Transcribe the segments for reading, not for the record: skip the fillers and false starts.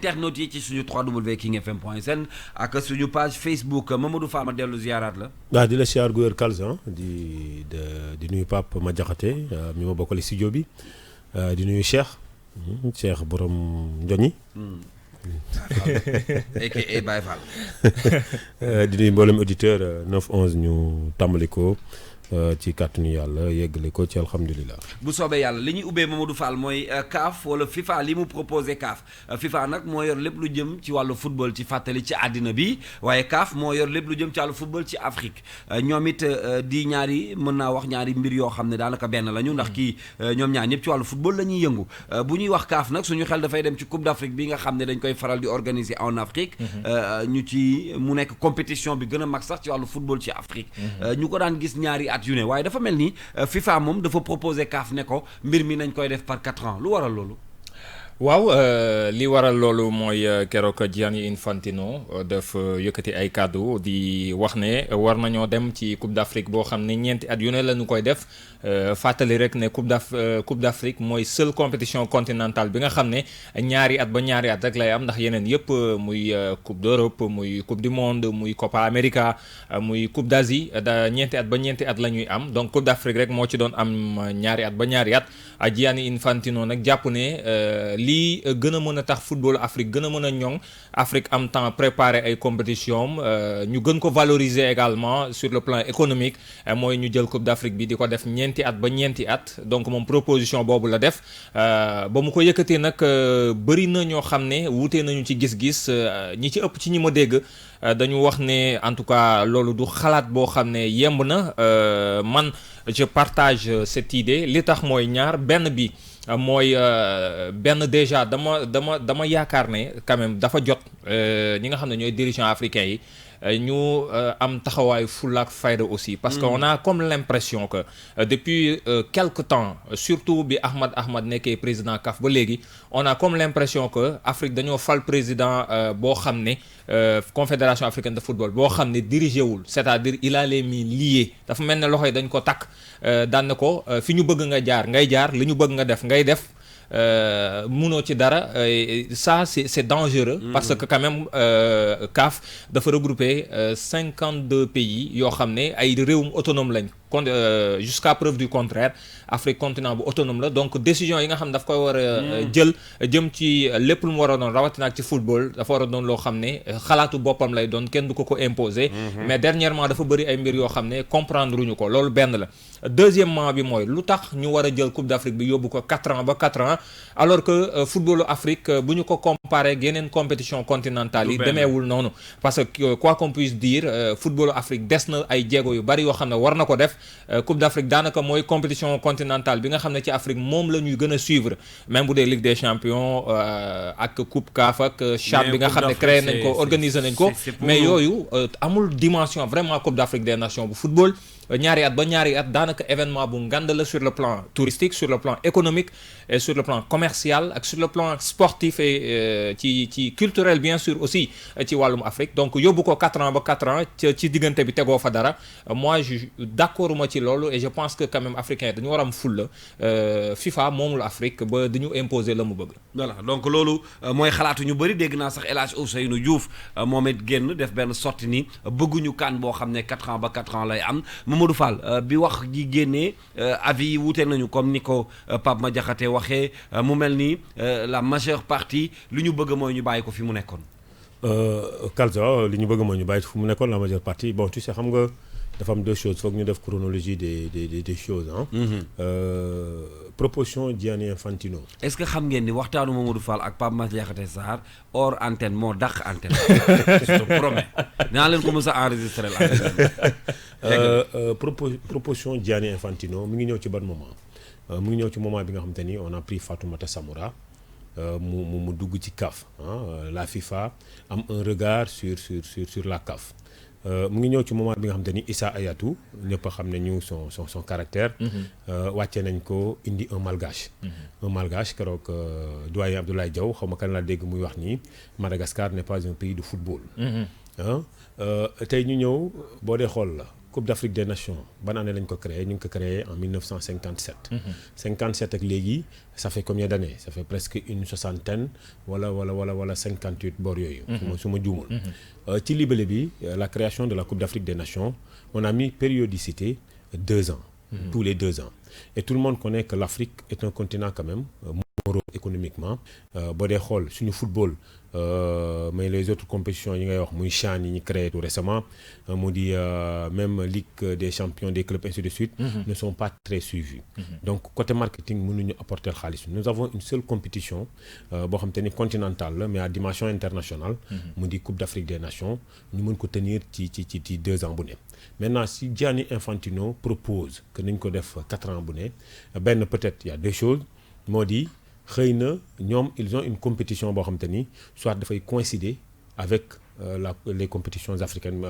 internautes yi ci suñu www.kingfm.sn ak suñu page Facebook Mamadou Fall ma dellu ziaraat la. waaw di la siyaar gu wér Kalza di nuyu Pape Madiakhaté mi ma bokkale studio bi di nuyu Cheikh borom Njoñi. aka Baye Fall. di nuyu mboolem auditeur 9-11 ñu tàmbali ko ci kàttanu yàlla yeggale ko ci alhamdulilah. bu soobee yàlla li ñuy ubbee Mamadou Fall mooy CAF wala FIFA li mu proposé CAF FIFA nag moo yor lépp lu jëm ci wàllu football ci fàttali ci àddina bi waaye CAF moo yor lépp lu jëm ci wàllu football ci Afrique ñoom it di ñaari mën naa wax ñaari mbir yoo xam ne daanaka benn la ñu ndax kii ñoom ñaar ñëpp ci wàllu football la ñuy yëngu bu ñuy wax CAF nag suñu xel dafay dem ci Coupe d'Afrique bi nga xam ne dañ koy faral di organiser en Afrique ñu ci mu nekk compétition bi gën a mag sax ci wàllu football ci Afrique ñu ko daan gis ñaari at yu ne waaye dafa mel ni FIFA moom dafa proposé CAF ne ko mbir mi nañ koy def par 4 ans lu waral loolu. waaw li waral loolu mooy keroog Gianni Infantino daf yëkkati ay kàddu di wax ne war nañoo dem ci Coupe d'Afrique boo xam ne ñeenti at yu ne la ñu koy def fàttali rek ne Coupe d'Afrique mooy seule compétition continentale bi nga xam ne ñaari at ba ñaari at rek lay am ndax yeneen yëpp muy Coupe d'Europe muy Coupe du Monde muy Copa América muy Coupe d'Asie ñeenti at ba ñeenti at la ñuy am donc Coupe d'Afrique rek moo ci doon am ñaari at ba ñaari at Gianni Infantino nag jàpp ne lii gën a mën a tax football Afrique gën a mën a ñoŋ Afrique am temps préparer ay compétition ñu gën ko valoriser également sur le plan économique mooy ñu jël Coupe d'Afrique bi di ko def ñeenti at ba ñeenti at donc moom proposition boobu la def ba mu ko yëkkatee nag bëri na ñoo xam ne wuutee nañu ci gis-gis ñi ci ëpp ci ñi ma dégg dañu wax ne en tout cas loolu du xalaat boo xam ne yemb na man je partage cette idée li tax mooy ñaar benn bi mooy benn déjà dama yaakaar ne quand même dafa jot ñi nga xam ne ñooy dirigeants africains yi ñu am taxawaay fulla ak fayda aussi parce que on a comme l'impression que depuis quelque temps surtout bi Ahmad nekkee président CAF ba léegi on a comme l'impression que Afrique dañoo fal président boo xam ne confédération africaine de football boo xam ne dirigé wul c'est-à-dire il a les mains liées dafa mel ne loxo yi dañ ko takk daan na ko fi ñu bëgg nga jaar ngay jaar li ñu bëgg nga def ngay def munoo ci dara ça c'est dangereux parce que quand même CAF dafa regrouper 52 pays yoo xam ne ay réewum autonome lañ kon jusqu'à preuve du contraire Afrique continent bu autonome la donc décision yi nga xam ne daf koy war a jël jëm ci lépp lu mu war a doon rawatina ak ci football dafa war a doon loo xam ne xalaatu boppam lay doon kenn du ko imposer mais dernièrement dafa bëri ay mbir yoo xam ne comprendre uñu ko loolu benn la deuxièmement bi mooy lu tax ñu war a jël Coupe d'Afrique bi yóbbu ko 4 ans ba 4 ans alors que footballu Afrique bu ñu ko comparé ak yeneen compétition continentale yi demeewul noonu parce que quoi qu'on puisse dire footballu Afrique des na ay jéego yu bari yoo xam ne war na ko def Coupe d'Afrique daanaka mooy compétition continentale bi nga xam ne ci Afrique moom la ñuy gën a suivre même bu dee Ligue des Champions ak Coupe CAF ak CHAN bi nga xam ne créé nañ ko organiser nañ ko mais yooyu amul dimension vraiment Coupe d'Afrique des Nations bu football ñaari at ba ñaari at daanaka événement bu ngand la sur le plan touristique sur le plan économique et sur le plan commercial ak sur le plan sportif et ci culturel bien sûr aussi ci wàllum Afrique donc yóbbu ko 4 ans ba 4 ans ci diggante bi tegoo fa dara moi je d'accord ma ci loolu et je pense que quand même africain dañu war am fulla FIFA moomul Afrique ba dañu imposer la mu bëgg. voilà donc loolu mooy xalaatu ñu bëri dégg naa sax El Hadj Ousseynou Diouf moom it génn def benn sortie ni bëgguñu kan boo xam ne 4 ans ba 4 ans lay am. Mamadou Fall bi wax ji génnee avis yi wuute nañu comme ni ko Pape Madiakhaté waxee mu mel ni la majeure partie li ñu bëgg mooy ñu bàyyi ko fi mu nekkoon. Kalza li ñu bëgg mooy ñu bàyyi fu mu nekkoon la majeure partie bon tu sais xam nga dafa am deux choses foog ñu def chronologie des choses proposition Gianni Infantino. est-ce que xam ngeen ni waxtaanu Mamadou Fall ak Pape Madiakhaté Sarr hors antenne moo dàq antenne. je te promets naa leen ko mës a enregistrer la. proposition Gianni Infantino mi ngi ñëw ci ban moment mu ngi ñëw ci moment bi nga xamante ni on a pris Fatoumata Samoura mu dugg ci CAF la FIFA am un regard sur la CAF. mu ngi ñëw ci moment bi nga xamante ni Issa Hayatou ñëpp a xam ne ñu son caractère. wàcce nañ ko indi un malgache. un malgache keroog doyen Abdoulaye Diaw xaw ma kan laa dégg muy wax ni Madagascar n'est pas un pays de football. tey ñu ñëw boo dee xool la Coupe d'Afrique des Nations ban année lañ ko créé ñu ngi ko créé en 1957. 57 ak léegi ça fait combien d'années? Ça fait presque une soixantaine wala 58 boor yooyu. su ma juumul. ci libellé bi la création de la Coupe d'Afrique des Nations on a mis périodicité 2 ans. Tous les 2 ans. Et tout le monde connaît que l'Afrique est un continent quand même morose économiquement. boo dee xool suñu football mais les autres compétitions yi ngay wax muy CHAN yi ñu créé tout récemment mu di même Ligue des champions des clubs ainsi de suite. ne sont pas très suivis. donc côté marketing mënuñu apporter xaalis. nous avons une seule compétition boo xam te ni continentale la mais à dimension internationale. mu di Coupe d'Afrique des Nations ñu mën ko tenir ci 2 ans bu ne. maintenant si Gianni Infantino propose que nañ ko def 4 ans bu ne benn peut-être il y a 2 choses moo di xëy na ñoom ils ont une compétition boo xam te ni soit dafay coïncider avec les compétitions africaines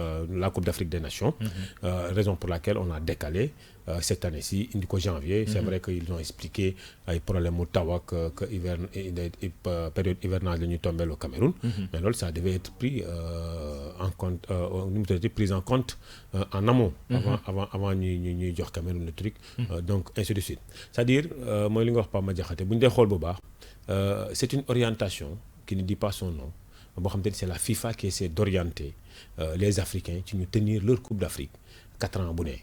la Coupe d'Afrique des Nations. Raison pour laquelle on a décalé cette année-ci indi ko janvier. C'est vrai que ils ont expliqué ay problème mu taw ak que période hivernage la ñuy tombé au Cameroun. mais loolu ça devait être pris en compte prise en compte en amont. avant ñuy jox Cameroun le truc. donc ainsi de suite c'est-à-dire mooy li nga wax Pape Madiakhaté bu ñu dee xool bu baax c'est une orientation qui ne dit pas son nom. boo xam te ni c'est la FIFA qui essaie d'orienter les Africains ci ñu tenir leur Coupe d'Afrique 4 ans bu ne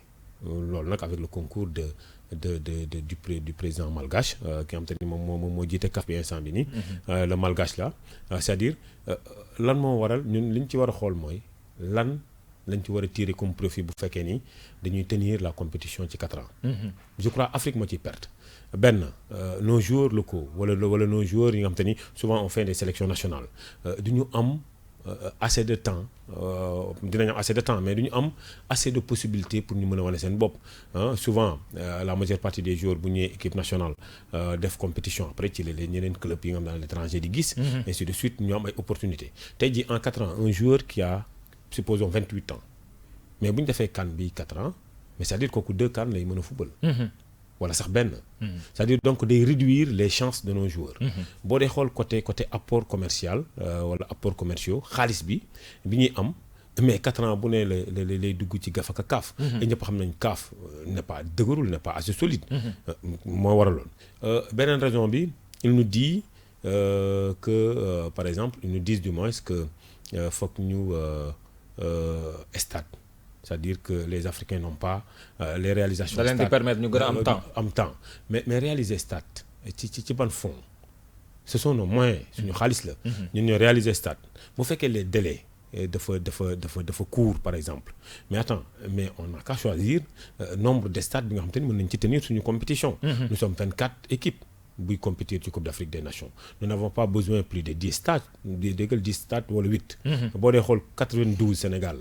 loolu nag avec le concours du président malgache ki nga xam te ni moom moo jiite CAF bi instant bi nii. le malgache là c'est-à-dire lan moo waral ñun li ñu ci war a xool mooy lan lañ ci war a tirer comme profit bu fekkee ni dañuy tenir la compétition ci 4 ans. je crois Afrique moo ciy perte. benn nos joueurs locaux wala nos joueurs yi nga xam te ni souvent on fait des sélections nationales du ñu am assez de temps dinañ am assez de temps mais du ñu am assez de possibilités pour ñu mën a wane seen bopp souvent la majeure partie des joueurs bu ñëwee équipe nationale def compétition après ci les ñeneen club yi nga xam ne à l'étranger di gis. ainsi de suite ñu am ay opportunités tey jii en 4 ans un joueur qui a supposons 28 ans mais bu ñu defee CAN bi 4 ans mais c'est-à-dire kooku 2 CAN lay mën a football. wala sax benn. c'est-à-dire donc day réduire les chances de nos joueurs. boo dee xool côté apport commercial wala apport commerciaux xaalis bi ñuy am mais 4 ans bu ne lay dugg ci gaf ak CAF. et ñëpp xam nañ CAF n'est pas dëgërul n'est pas assez solide. moo waraloon beneen raison bi il nous dit que par exemple ils nous disent du moins que foog ñu stade. c'est-à-dire que les Africains n'ont pas les réalisations. da leen di permettre ñu gën a am temps mais réaliser stade ci ban fond ce sont nos moyens suñu xaalis la. ñun ñoo réaliser stade bu fekkee les délais dafa court par exemple mais attends mais on n'a qu'à choisir nombre de stades bi nga xam te ni mën nañ ci tenir suñu compétition. nous sommes 24 équipes. buy compétir ci Coupe d'Afrique des Nations nous n'avons pas besoin plus de 10 stades déggal 10 stades wala 8. boo dee xool 92 Sénégal.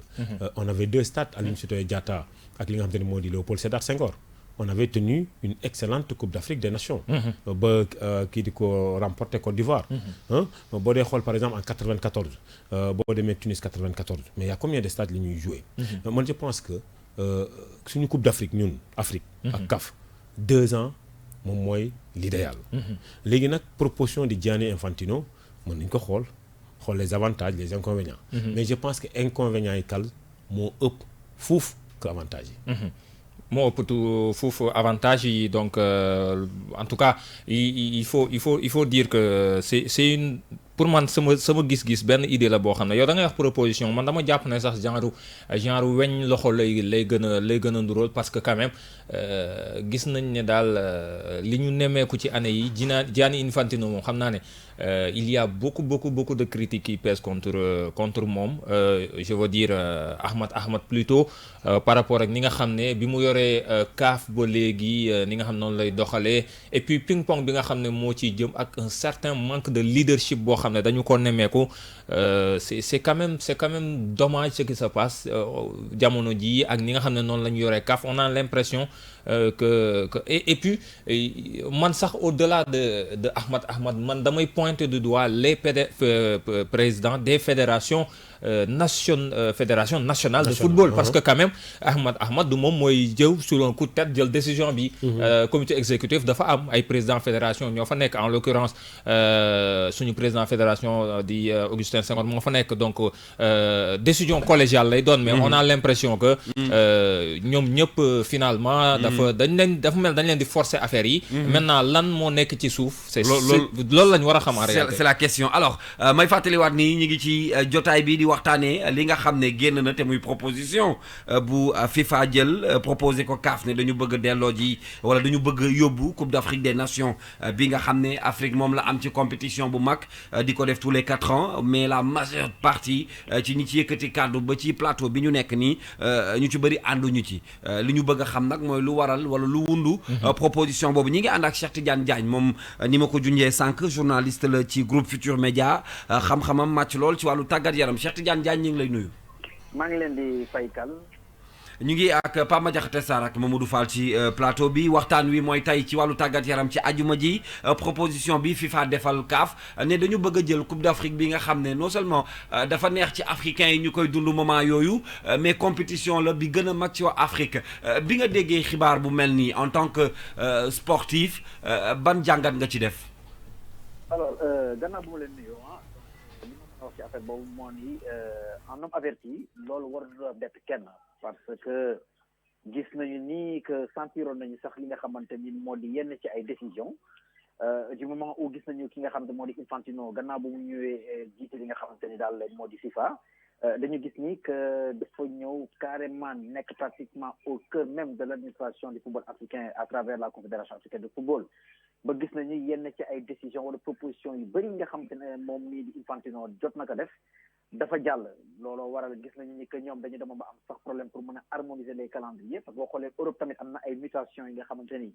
on avait 2 stades Aline Sitoé Diatta ak li nga xam te ne moo di Léopold Sédar Senghor. on avait tenu une excellente Coupe d'Afrique des Nations. ba kii di ko remporter Côte d'Ivoire. boo dee xool par exemple en 94 boo demee Tunis 94 mais il y a combien de stades li ñuy jouer. man je pense que suñu Coupe d'Afrique ñun Afrique. ak CAF 2 ans. moom mooy l'idéal. léegi nag proposition de Gianni Infantino mën nañ ko xool les avantages les inconvénients. mais je pense que inconvénients yi kal moo ëpp fuuf que avantages yi. moo ëpp fuuf avantages yi donc en tout cas il faut dire que c'est une pour man sama gis-gis benn idée la boo xam ne yow da ngay wax proposition man dama jàpp ne sax genre weñ loxo lay gën a nduróol parce que quand même gis nañ ne daal li ñu nemmeeku ci année yi Gianni Infantino moom xam naa ne il y a beaucoup de critiques qui pèsent contre moom je veux dire Ahmad plutôt par rapport ak ni nga xam ne bi mu yoree CAF ba léegi ni nga xam noonu lay doxalee et puis ping pong bi nga xam ne moo ciy jëm ak un certain manque de leadership boo xam ne dañu ko nemmeeku c'est quand même dommage ce qui se passe jamono ji ak ni nga xam ne noonu la ñu yoree CAF on a l'impression que et puis man sax au-delà de Ahmad man damay pointer du doigt les présidents des fédérations fédération nationale de football parce que quand même Ahmad du moom mooy jëw sur un coup de tête jël décision bi comité exécutif dafa am ay président fédération ñoo fa nekk en l'occurrence suñu président fédération di Augustin Senghor moo fa nekk donc décision collégiale lay doon mais on a l'impression que ñoom ñëpp finalement dafa mel dañ leen di forcer affaire yi maintenant lan moo nekk ci suuf loolu lañ war a xam en réalité c'est la question alors may fàttaliwaat nii ñu ngi ci jotaay bi di waxtaanee li nga xam ne génn na te muy proposition bu FIFA jël proposé ko CAF ne dañu bëgg delloo ji wala dañu bëgg yóbbu Coupe d'Afrique des Nations bi nga xam ne Afrique moom la am ci compétition bu mag di ko def tous les 4 ans mais la majeure partie ci ñi ci yëkkati kàddu ba ci plateau bi ñu nekk nii ñu ci bëri ànduñu ci li ñu bëgg a xam nag mooy lu waral wala lu wundu proposition boobu ñi ngi ànd ak Cheikh Tidiane Diagne moom ni ma ko junjee sànq journaliste la ci groupe Futur Média xam-xamam màcc lool ci wàllu tàggat yaram Cheikh Tidiane Diagne ñu ngi lay nuyu. maa ngi leen di faykal. ñu ngi ak Pape Madiakhaté Sarr ak Mamadou Fall ci plateau bi waxtaan wi mooy tey ci wàllu tàggat yaram ci ajuma ji proposition bi FIFA defal CAF ne dañu bëgg a jël Coupe d'Afrique bi nga xam ne non seulement dafa neex ci africains yi ñu koy dund moment yooyu mais compétition la bi gën a mag ci waa Afrique bi nga déggee xibaar bu mel nii en tant que sportif ban jàngat nga ci def. alors gannaaw bu ma leen nuyoo li ma wax ci affaire boobu moo ni en homme averti loolu war na bett kenn. parce que gis nañu ni que sentiroon nañu sax li nga xamante ni moo di yenn ci ay décisions du moment où gis nañu ki nga xamante moo di Infantino gannaaw bu mu ñëwee jiite li nga xamante ni daal moo di FIFA dañu gis ni que dafa ñëw carrément nekk pratiquement au cœur même de l'administration du football africain à travers la Confédération africaine de football ba gis nañu yenn ci ay décisions wala propositions yu bëri nga xamante ne moom mii di Infantino jot na ko def dafa jàll looloo waral gis nañu ni que ñoom dañu demoon ba am sax problème pour mën a harmoniser les calendriers parce que boo xoolee Europe tamit am na ay mutations yi nga xamante ni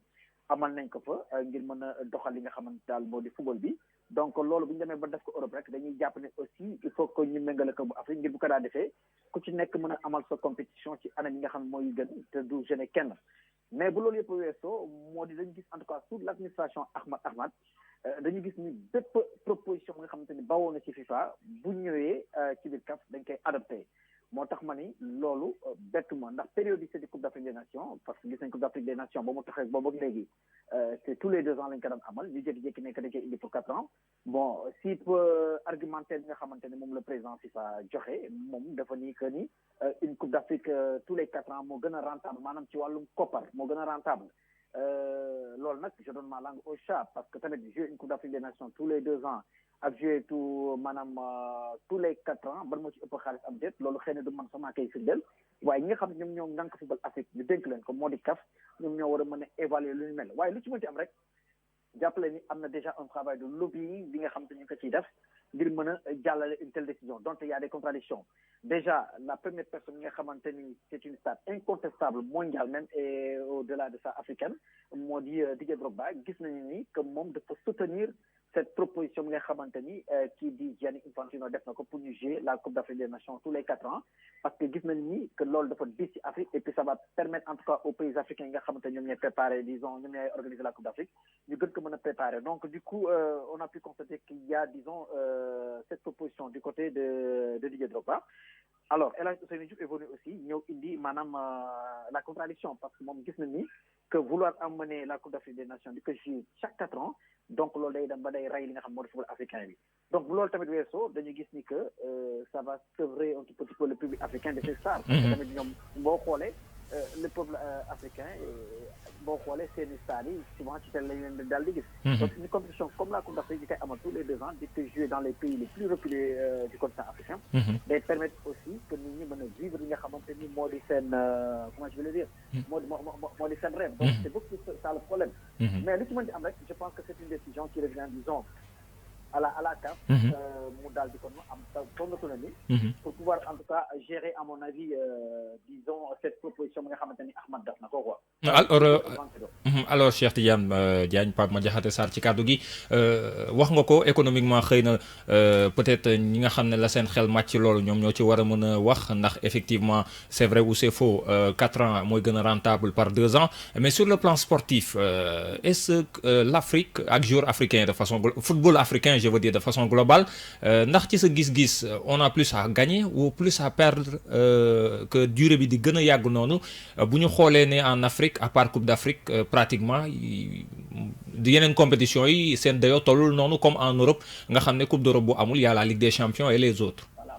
amal nañ ko fa ngir mën a doxal li nga xamante daal moo di football bi donc loolu bu ñu demee ba def ko Europe rek dañuy jàpp ne aussi il faut que ñu méngale ko bu Afrique ngir bu ko daa defee ku ci nekk mën a amal sa compétition ci anam yi nga xam ne mooy gën te du gêner kenn mais bu loolu yëpp weesoo moo di dañu gis en tout cas sous l'administration Ahmad dañu gis ni bépp proposition nga xamante ni bawoo na ci FIFA bu ñëwee ci biir CAF dañ koy adopté moo tax ma ni loolu bett ma ndax périodicité du Coupe d'Afrique des Nations parce que gis nañ Coupe d'Afrique des Nations ba mu taxee boobu ak léegi c'est tous les 2 ans lañ ko daan amal ñu jékki-jékki nekk dañ koy indi pour 4 ans bon si peu argumentaire bi nga xamante ne moom le président FIFA joxe moom dafa ni que ni une Coupe d'Afrique tous les 4 ans moo gën a rentable maanaam ci wàllum koppar moo gën a rentable loolu nag je donne ma langue au chat parce que tamit jouer une Coupe d'Afrique des Nations tous les 2 ans ak jouer tout maanaam tous les 4 ans ban moo ci ëpp xaalis am déet loolu xëy na du man sama koy firndeel waaye ñi nga xam ne ñoom ñoo ngànk football Afrique ñu dénk leen ko moo di CAF ñoom ñoo war a mën a évaluer lu ñu mel waaye lu ci mën ci am rek jàppale ni am na déjà un travail de lobbying bi nga xam te ñu ko ciy def ngir mën a jàllale une telle décision donc il y a des contradictions déjà la première personne nga xamante ni c'est une star incontestable mondiale même et au-delà de ça africaine moo di Didier Drogba gis nañu ni que moom dafa soutenir cette proposition bi nga xamante ni kii di Gianni Infantino def na ko pour ñu jouer la Coupe d'Afrique des Nations tous les 4 ans parce que gis nañu ni que loolu dafa diis ci Afrique et puis ça va permettre en tout cas aux pays africains yi nga xamante ñoom ñooy préparer disons ñoom ñooy organiser la Coupe d'Afrique ñu gën ko mën a préparer donc du coup on a pu constater qu'il y a disons cette proposition du côté de Didier Drogba alors El Hadji Ousseynou Diouf est venu aussi ñëw indi maanaam la contradiction parce que moom gis na ni que vouloir emmener la Coupe d'Afrique des Nations di ko jouer chaque 4 ans donc loolu day dem ba day rey li nga xam moo di football africain bi donc bu loolu tamit weesoo dañu gis ni que ça va sevrer un petit peu le public africain de ses stars parce que tamit ñoom boo xoolee le peuple africain boo xoolee seeni stars yi souvent ci tel lañ leen daal di gis donc une compétition comme la Coupe d'Afrique di koy amal tous les 2 ans di ko jouer dans les pays les plus reculés du continent africain day permettre aussi que nit ñi mën a vivre li nga xamante ni moo di seen comment je vais le dire moo di seen rêve donc c'est beaucoup ça le problème mais li ci mën di am rek je pense que c'est une décision qui revient disons à la CAF mu daal di kon am ton autonomie pour pouvoir en tout cas gérer à mon avis disons cette proposition bi nga xamante ni Ahmad def na ko quoi alors Cheikh Tidiane Diagne Pape Madiakhaté Sarr ci kàddu gi wax nga ko économiquement xëy na peut-être ñi nga xam ne la seen xel màcc loolu ñoom ñoo ci war a mën a wax ndax effectivement c'est vrai ou c'est faux 4 ans mooy gën a rentable par 2 ans mais sur le plan sportif est-ce que l'Afrique ak joueurs africains de façon football africain je veux dire de façon globale ndax ci sa gis-gis on a plus à gagner ou plus à perdre que durée bi di gën a yàgg noonu bu ñu xoolee ne en Afrique à part Coupe d'Afrique pratiquement yeneen compétition yi seen dayoo tollul noonu comme en Europe nga xam ne Coupe d'Europe bu amul y a la Ligue des Champions et les autres. voilà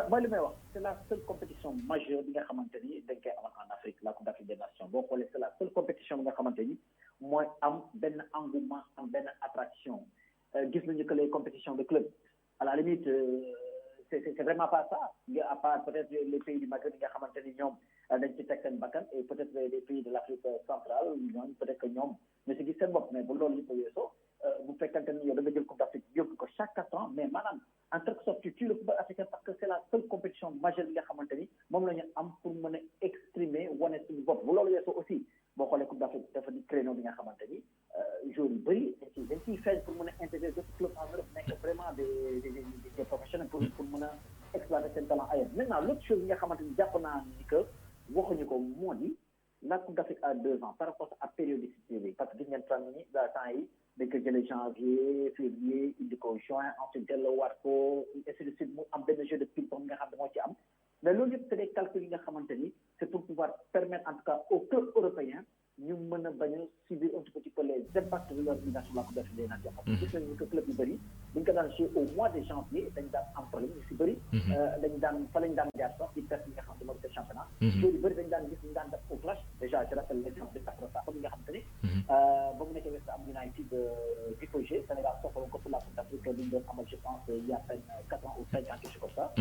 ma li may wax c'est la seule compétition majeure bi nga xamante ni dañ koy amal en Afrique la Coupe d'Afrique des Nations boo xoolee c'est la seule compétition bi nga xamante ni mooy am benn engouement am benn attraction gis nañu que les compétitions de club à la limite c'est vraiment pas ça à part peut-être les pays du Maghreb yi nga xamante ni ñoom dañ ci teg seen bakkan et peut-être les pays de l'Afrique centrale ñoom peut-être que ñoom ñu si gis seen bopp mais bu loolu li ko weesoo bu fekkante ni yow da nga jël Coupe d'Afrique yóbbu ko chaque 4 ans mais maanaam en quelque sorte tu tues le football africain parce que c'est la seule compétition majeure bi nga xamante ni moom la ñu am pour mën a exprimer wane suñu bopp bu loolu weesoo aussi boo xoolee Coupe d'Afrique dafa di créneau bi nga xamante ni joueurs yu bëri dañ ciy feeñ pour mën a intégrer d'autres clubs en Europe nekk vraiment des professionnels pour mën a exploiter seen talent ailleurs maintenant l'autre chose bi nga xamante ni jàpp naa ni que waxuñu ko moo di la Coupe d'Afrique à 2 ans par rapport à périodicité bi parce que gis ngeen fan ni la temps yi dañ ko jëlee janvier février indi ko juin ensuite delloowaat ko ainsi de suite mu am benn jeu de ping-pong nga xam ne moo ci am mais loolu yëpp c'est des calculs yi nga xamante ni c'est pour pouvoir permettre en tout cas aux clubs européens ñu mën a bañ a subir un tout petit peu les impacts de l'organisation de la Coupe d'Afrique des Nations parce que gis nañu que club yu bëri dañ ko daan jouer au mois de janvier dañ daan am problème ñu si bëri dañ daan fa lañ daan jaar sax di perte yi nga xam ne moo di championnat loolu yu bëri dañ daan gis ñu daan def au clash déjà je rappelle l'exemple de Sacro Sakho bi nga xam te ni ba mu nekkee West Ham United Vipogé Sénégal soxla ko pour la Coupe d'Afrique bi ñu doon amal je pense il y a peine 4 ans ou 5 ans quelque chose comme ça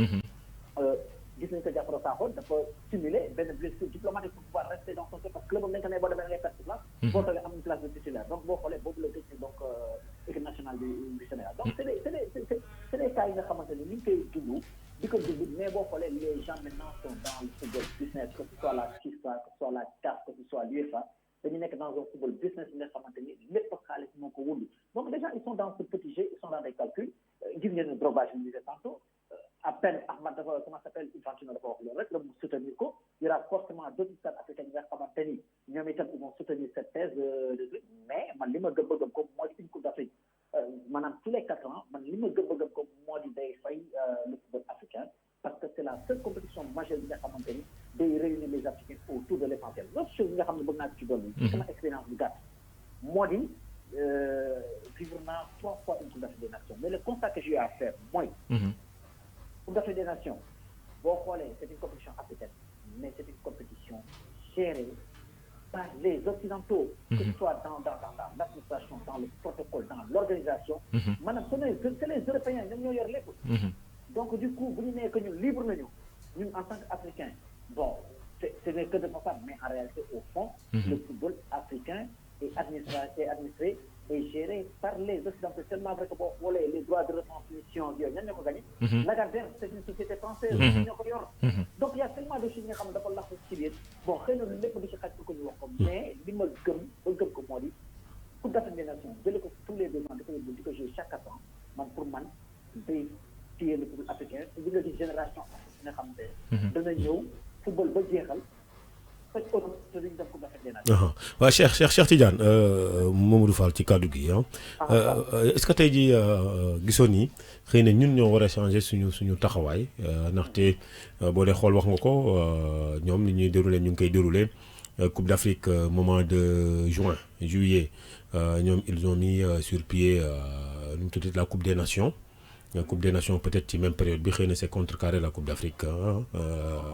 gis nañu que Sacro Sakho dafa simuler benn blessure diplomatique pour pouvoir rester dans son club parce que club am nañ ko ne boo demee da ngay perte place boo toogee am une place de titulaire donc boo xoolee boobu la tëj donc équipe nationale du Sénégal donc c'est des cas yi nga xamante ni ñu ngi koy dund di ko dund mais boo xoolee les gens maintenant sont dans le football business que ce soit la FIFA que ce soit la CAF que ce soit l'UEFA dañu nekk dans un football business bi nga xamante ni lépp xaalis moo ko wund donc déjà ils sont dans ce petit jeu ils sont dans des calculs gis ngeen ne Drogba je le disais tantôt à peine Ahmad dafa comment s'appelle Infantino dafa wax loolu rek la mu soutenir ko il y aura forcément d'autres stades africains yi nga xamante ni ñoom itam ils vont soutenir cette thèse de truc mais man li ma gëm ko moo di une Coupe d'Afrique maanaam tous les 4 ans man li ma gëm ko moo di day fay le football africain parce que c'est la seule compétition majeure bi nga xamante ni day réunir les Africains autour de l'essentiel l'autre chose bi nga xam ne bëgg naa ci dolli sama expérience bu gàtt moo di vivre naa 3 fois une Coupe d'Afrique des Nations mais le constat que j'ai eu à faire mooy Coupe d'Afrique des Nations boo xoolee c'est une compétition africaine mais c'est une compétition gérée par les Occidentaux que ce soit dans l'administration dans le protocole dans l'organisation maanaam c'est les Européens ñoom ñoo yor lépp donc du coup bu ñu nee que ñun libre nañu ñun en tant qu'Africains bon ce n'est que de façade mais en réalité au fond le football africain est administré et géré par les Occidentaux tellement vrai que boo xoolee les droits de retransmission yooyu ñan ñoo ko gagné Lagardère c'est une société française ñoo ko yor donc il y a tellement de choses nga xam ne dafa laxu ci biir bon xëy na lépp du ci xaj pour ko ñu wax ko mais li ma gëm ba gëm ko moo di Coupe d'Afrique des Nations jële ko tous les 2 ans di ko jouer chaque 4 ans man pour man day téye le football africain li nga di génération africaine nga xam ne dana ñëw football ba jeexal waaw Cheikh Tidiane Mamadou Fall ci kàddu gi est-ce que tey jii gisoon ni xëy na ñun ñoo war a changer suñu taxawaay ndaxte boo dee xool wax nga ko ñoom ni ñuy dérouler ñu ngi koy dérouler Coupe d'Afrique moment de juillet ñoom ils ont mis sur pied nu mu tuddati la Coupe des Nations. La Coupe des Nations peut-être ci même période bi xëy na c'est contrecarré la Coupe d'Afrique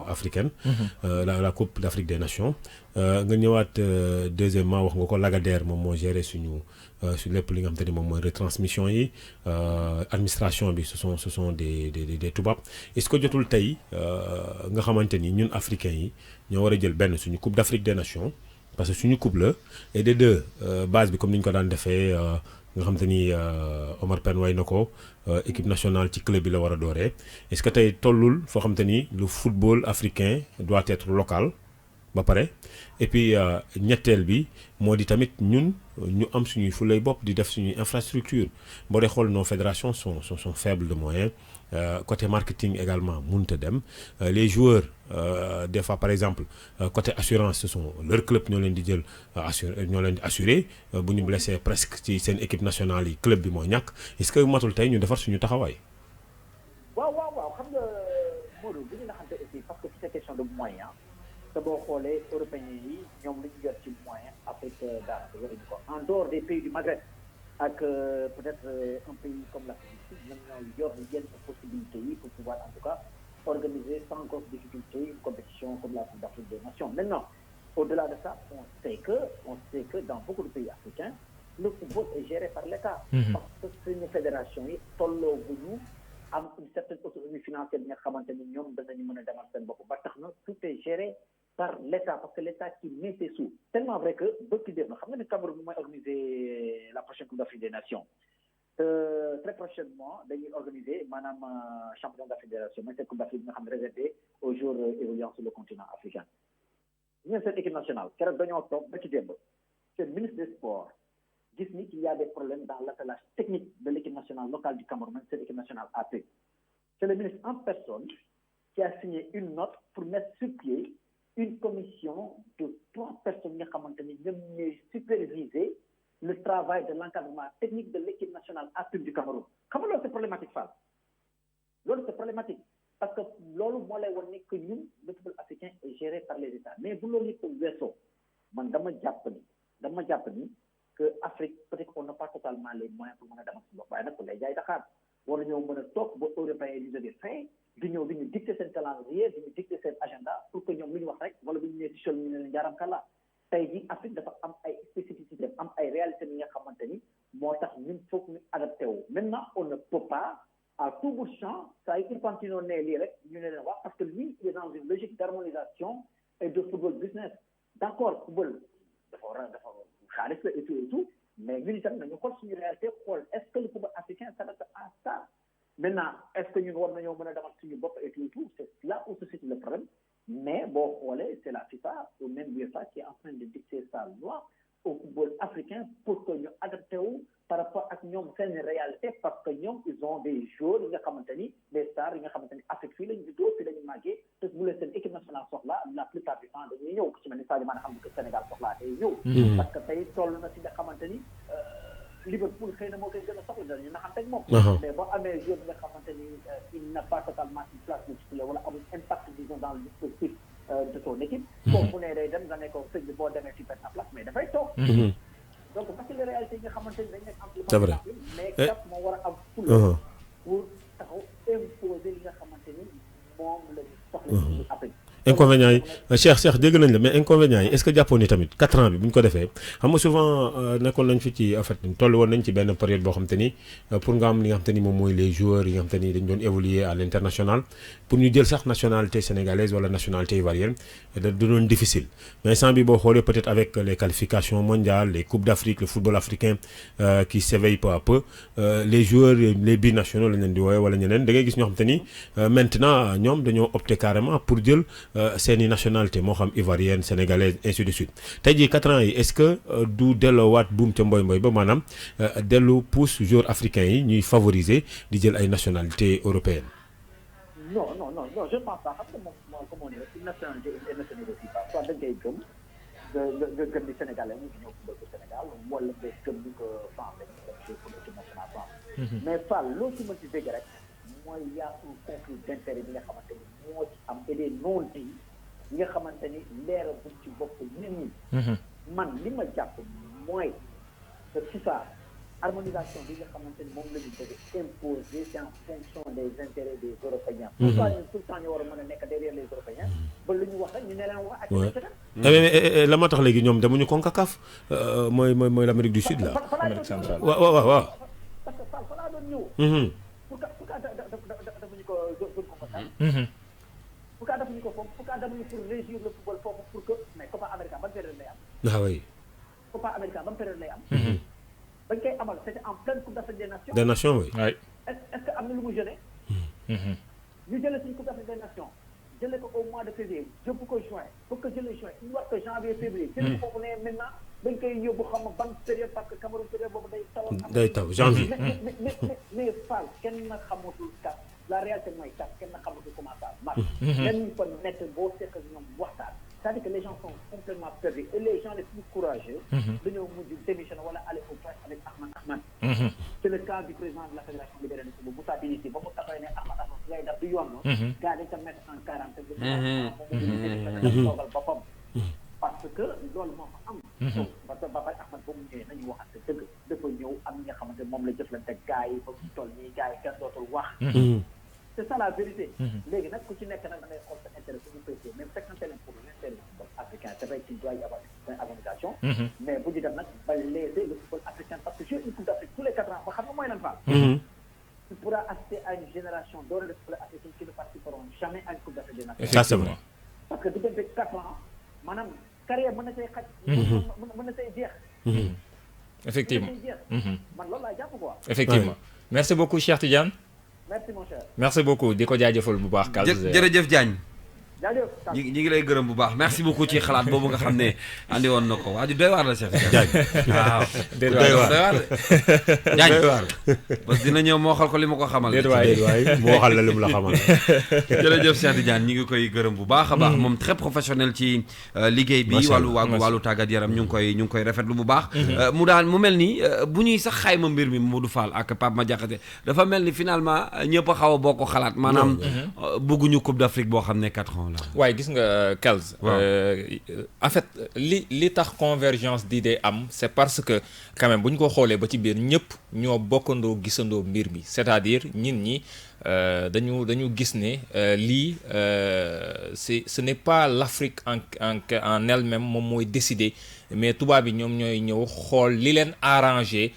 africaine la Coupe d'Afrique des Nations nga ñëwaat deuxièmement wax nga ko Lagardère moom moo géré suñu lépp li nga xam te ni moom mooy retransmission yi administration bi ce sont des tubaab est-ce que jotul tey nga xamante ni ñun africains yi ñoo war a jël benn suñu Coupe d'Afrique des Nations parce que suñu coupe la et de deux base bi comme ni ñu ko daan defee nga xam te ni Omar Pène way na ko équipe nationale ci club bi la war a dooree est-ce que tey tollul foo xam te ni le football africain doit être local ba pare et puis ñetteel bi moo di tamit ñun ñu am suñuy fulay bopp di def suñuy infrastructure boo dee xool nos fédérations sont faibles de moyens côté marketing également mënut a dem les joueurs des fois par exemple côté assurance ce sont leur club ñoo leen di jël assuré bu ñu blessé presque ci seen équipe nationale yi club bi moo ñàkk est-ce que matul tey ñu defar suñu taxawaay. waaw xam nga Modou bu ñu naxante aussi parce que c'est question de moyens te boo xoolee européens yi ñoom li ñu yor ci moyen Afrique daanaka yoruñu ko en dehors des pays du Maghreb ak peut-être un pays comme l'Afrique du Sud ñoom ñoo yor yenn possibilités yi pour pouvoir en tout cas organiser sans grosse difficulté une compétition comme la Coupe d'Afrique des Nations. Maintenant, au-delà de ça, on sait que dans beaucoup de pays africains, le football est géré par l'État. Parce que c'est une fédération yi tolloo bu ñu am une certaine autonomie financière bi nga xamante ni ñoom danañu mën a demal seen bopp ba tax na tout est géré par l'État parce que l'État qui met ses sous. Tellement vrai que bëgg dem na xam nga ne Cameroun mooy organiser la prochaine Coupe d'Afrique des Nations. Très prochainement dañuy organiser maanaam championnat d'Afrique des Nations mooy cette Coupe d'Afrique bi nga xam ne réservé aux joueurs évoluant sur le continent africain. ñu seen équipe nationale keroog dañoo toog ba ci démb seen ministre des sports gis ni qu'il y a des problèmes dans l'attelage technique de l'équipe nationale locale du Cameroun c'est l'équipe nationale AP. C'est le ministre en personne qui a signé une note pour mettre sur pied une commission de 3 personnes qui ont supervisé le travail de l'encadrement technique de l'équipe nationale AP du Cameroun. Comment c'est problématique, Fall? C'est problématique. Parce que que nous, le football africain est géré par les États. Mais vous l'avez pour vaisseau. Dans le Japon, que l'Afrique, peut-être qu'on n'a pas totalement les moyens pour les Dakar. On a Européens di ñëw di ñu dicter seen calendrier di ñu dicter seen agenda pour que ñoom lu ñu wax rek wala bu ñu nee ci sol ñu ne leen jaaram kàlla tey jii Afrique dafa am ay spécificité am ay réalités yi nga xamante ni moo tax ñun foog ñu adapté wu maintenant on ne peut pas à tout bout de champ saa yu Infantino nee lii rek ñu ne leen wax parce que lui il est dans une logique d'harmonisation et de football business d'accord football dafa xaalis la et tout mais ñun itam nañu xool suñu réalité xool est-ce que le football africain s'adapte à ça. Maintenant, est-ce que nous devons et tout, c'est là où se situe le problème. Mais bon, c'est la FIFA ou même l'UEFA qui est en train de dicter sa loi au football africain pour que nous adaptions par rapport à nous une réalité parce que nous, ils ont des joueurs, des stars, Afrique, ils ont des magués, parce que vous laissez l'équipe nationale sur là, la plupart du temps, nous, qui m'a dit ça, le Sénégal sur là, et nous, parce que pays, sol, Liverpool xëy na moo koy gën a soxla dañu naxante ak moom. mais boo amee joueur bi nga xamante ni il n'a pas totalement une place de titulaire wala amul impact disons dans le dispositif de son équipe. boobu bu nee day dem nga ne ko sëñ bi boo demee ci benn place mais dafay toog. donc parce que les réalités yi nga xamante ni dañ nekk am. c'est vrai mais kat moo war a am ful pour taxaw imposer li nga xamante ni moom la ñu soxla ci Afrique. inconvénients yi Cheikh dégg nañ la mais inconvénients yi est-ce que jàppoon ni tamit 4 ans bi bu ñu ko defee xam nga souvent nekkoon nañ fi ci en fait toll woon nañ ci benn période boo xam te ni pour nga am li nga xam te ni moom mooy les joueurs yi nga xam te ni dañ doon évoluer à l'international pour ñu jël sax nationalité sénégalaise wala nationalité ivoirienne da doon difficile mais instant bi boo xoolee peut-être avec les qualifications mondiales les coupes d'Afrique le football africain qui s'éveille peu à peu les joueurs les binationaux lañ leen di woowe wala ñeneen da ngay gis ñoo xam te ni maintenant ñoom dañoo opter carrément pour jël seeni nationalité moo xam ivoirienne sénégalaise ainsi de suite tey jii 4 ans yi est-ce que du delloowaat buum ca mboy ba maanaam dellu pousse joueurs africains yi ñuy favoriser di jël ay nationalités européennes. non je pense pas xam nga moom comme on dit une nationalité une nationalité aussi pas soit da ngay gëm nga gëm ni sénégalais mu ngi ñëw football au Sénégal wala nga gëm ni que France dañuy def pour l'équipe nationale France. mais Fall loo ci mën ci dégg rek mooy y a un conflit d'intérêt bi nga xamante ni moo ci am et des non-dits yi nga xamante ni leera bu ci bopp nit ñi. man li ma jàpp mooy que FIFA harmonisation bi nga xamante ni moom la ñu bëgg imposer c'est en fonction des intérêts des Européens. pourquoi ñun tout le temps ñu war a mën a nekk derrière les Européens ba lu ñu wax rek ñu ne leen wax ak mais la ma tax léegi ñoom demuñu CONCACAF mooy l'Amérique du Sud là. Amérique centrale waaw. parce que Fall fa laa doon ñëw. pourquoi defuñu ko zone CONCACAF. pourquoi defuñu ko foofu pourquoi demuñu pour régir le football foofu pour que mais Copa América ban période lay am. ah oui. Copa América ban période lay am. bañ koy amal c'était en pleine Coupe d'Afrique des Nations. des Nations oui. est-ce que am na lu mu jeune. ñu jëlee suñu Coupe d'Afrique des Nations jëlee ko au mois de février yóbbu ko juin pour que jëlee juin ñu war ko janvier février. jëlee ko foofu ne maintenant dañ koy yóbbu xam nga ban période parce que Cameroun période boobu day taw. day taw janvier. mais Fall kenn na xamatul kat la réalité mooy kat kenn na xamatul comment ça marche. même ñu ko nekk boo seq ak ñoom waxtaan. c'est-à-dire que les gens sont complètement perdus et les gens les plus courageux dañoo mujj démissionner wala aller au presse avec Ahmad. C'est le cas du président de la fédération libérienne de Moussa Dinissi ba mu taxawee ne Ahmad ngay def du yoon gars dañ ko mettre en quarantaine toogal boppam parce que loolu moo fa am parce que ba pare Ahmad ba mu ñëwee nañu waxante dëgg dafa ñëw am ñi nga gars yi ba mu toll nii gars yi kenn dootul wax. C'est ça la vérité. léegi nag ku ci nekk nag da ngay xool sa intérêt fu mu pété même fekkante ne pour l'intérêt du football africain c'est vrai qu'il doit y avoir une harmonisation. mais bu ñu dem nag ba laisser le football africain parce que jouer une coupe d'Afrique tous les 4 ans ba xam nga mooy lan fa. tu pourras assister à une génération dorée de football africain qui ne participeront jamais à une coupe d'Afrique des nations. Ça c'est vrai. parce que diggante 4 ans maanaam carrière mën na say xaj. mën na say jeex. effectivement man loolu laa jàpp quoi. effectivement merci beaucoup Cheikh Tidiane. merci mon cher. merci beaucoup di ko jaajëfal bu baax. jërëjëf Diagne. jaajëf. ñi ngi lay gërëm bu baax merci beaucoup ci xalaat boobu nga xam ne andi woon na ko waa ji doy waar la Cheikh Diagne. waaw doy waar Diagne parce que dina ñëw moo xal ko li ma ko xamal. déet waay moo xal la li mu la xamal. jërëjëf Cheikh Tidiane ñi ngi koy gërëm bu baax a baax moom très professionnel ci liggéey bi wàllu tàggat yaram ñu ngi koy rafetlu bu baax. mu mel ni bu ñuy sax xayma mbir mi Modou Fall ak Pape Madiakhaté dafa mel ni finalement ñëpp a xaw a bokk xalaat maanaam bëgguñu Coupe d'Afrique boo xam ne 4 ans. waaye gis nga Kals en fait li tax convergence d'idées am c'est parce que quand même bu ñu ko xoolee ba ci biir ñëpp ñoo bokkandoo gisandoo mbir mi c'est-à-dire ñi dañu gis ne lii ce n'est pas l'Afrique en elle-même moom mooy décider mais tubaab bi ñoom ñooy ñëw xool li leen arrangé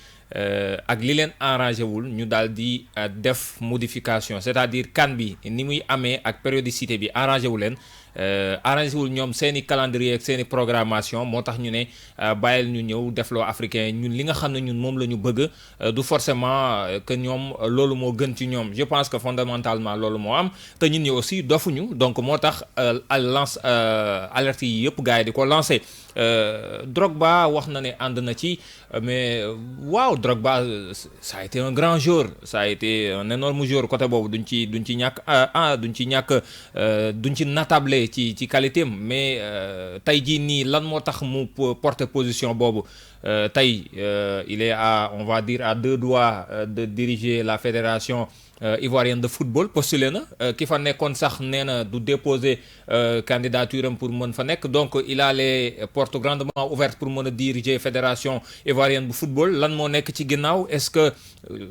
ak li leen arrangé wul ñu daal di def modification c'est-à-dire CAN bi ni muy amee ak périodicité bi arrangé wu leen arrangé wul ñoom seeni calendrier ak seeni programmation moo tax ñu ne bàyyil ñu ñëw defloo africain ñun li nga xam ne ñun moom la ñu bëgg du forcément que ñoom loolu moo gën ci ñoom je pense que fondamentalement loolu moo am te ñun ñi aussi dofuñu donc moo tax alerte yi yëpp gars yi di ko lancé Drogba wax na ne ànd na ci mais waaw Drogba ça a été un grand joueur ça a été un énorme joueur côté boobu duñ ci ñàkk duñ ci natable ci qualité am mais tey jii nii lan moo tax mu porter position boobu tey il est on va dire à 2 doigts de diriger la fédération ivoirienne de football postulé na ki fa nekkoon sax nee na du déposer candidature am pour mën fa nekk donc il a les portes grandement ouvertes pour mën a diriger fédération ivoirienne bu football lan moo nekk ci ginnaaw est-ce que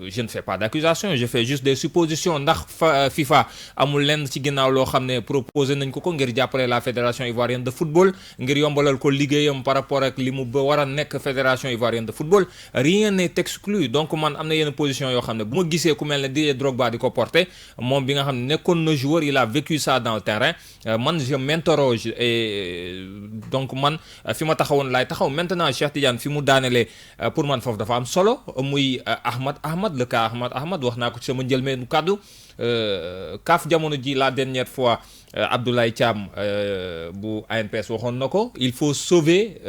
je ne fais pas d'accusation je fais juste des suppositions ndax FIFA amul lenn ci ginnaaw loo xam ne proposé nañ ko ngir jàppale la fédération ivoirienne de football ngir yombalal ko liggéeyam par rapport ak li mu ba war a nekk fédération ivoirienne de football rien n'est exclu donc man am na yenn position yoo xam ne bu ma gisee ku mel ne Didier Drogba di ko porter moom bi nga xam ne nekkoon na joueur il a vécu ça dans le terrain man je m'interroge et donc man fi ma taxawoon laay taxaw maintenant Cheikh Tidiane fi mu daanelee pour man foofu dafa am solo muy Ahmad le cas Ahmad wax naa ko ci sama njëlmeenu kàddu CAF jamono ji la dernière fois Abdoulaye Thiam bu ANPS waxoon na ko il faut sauver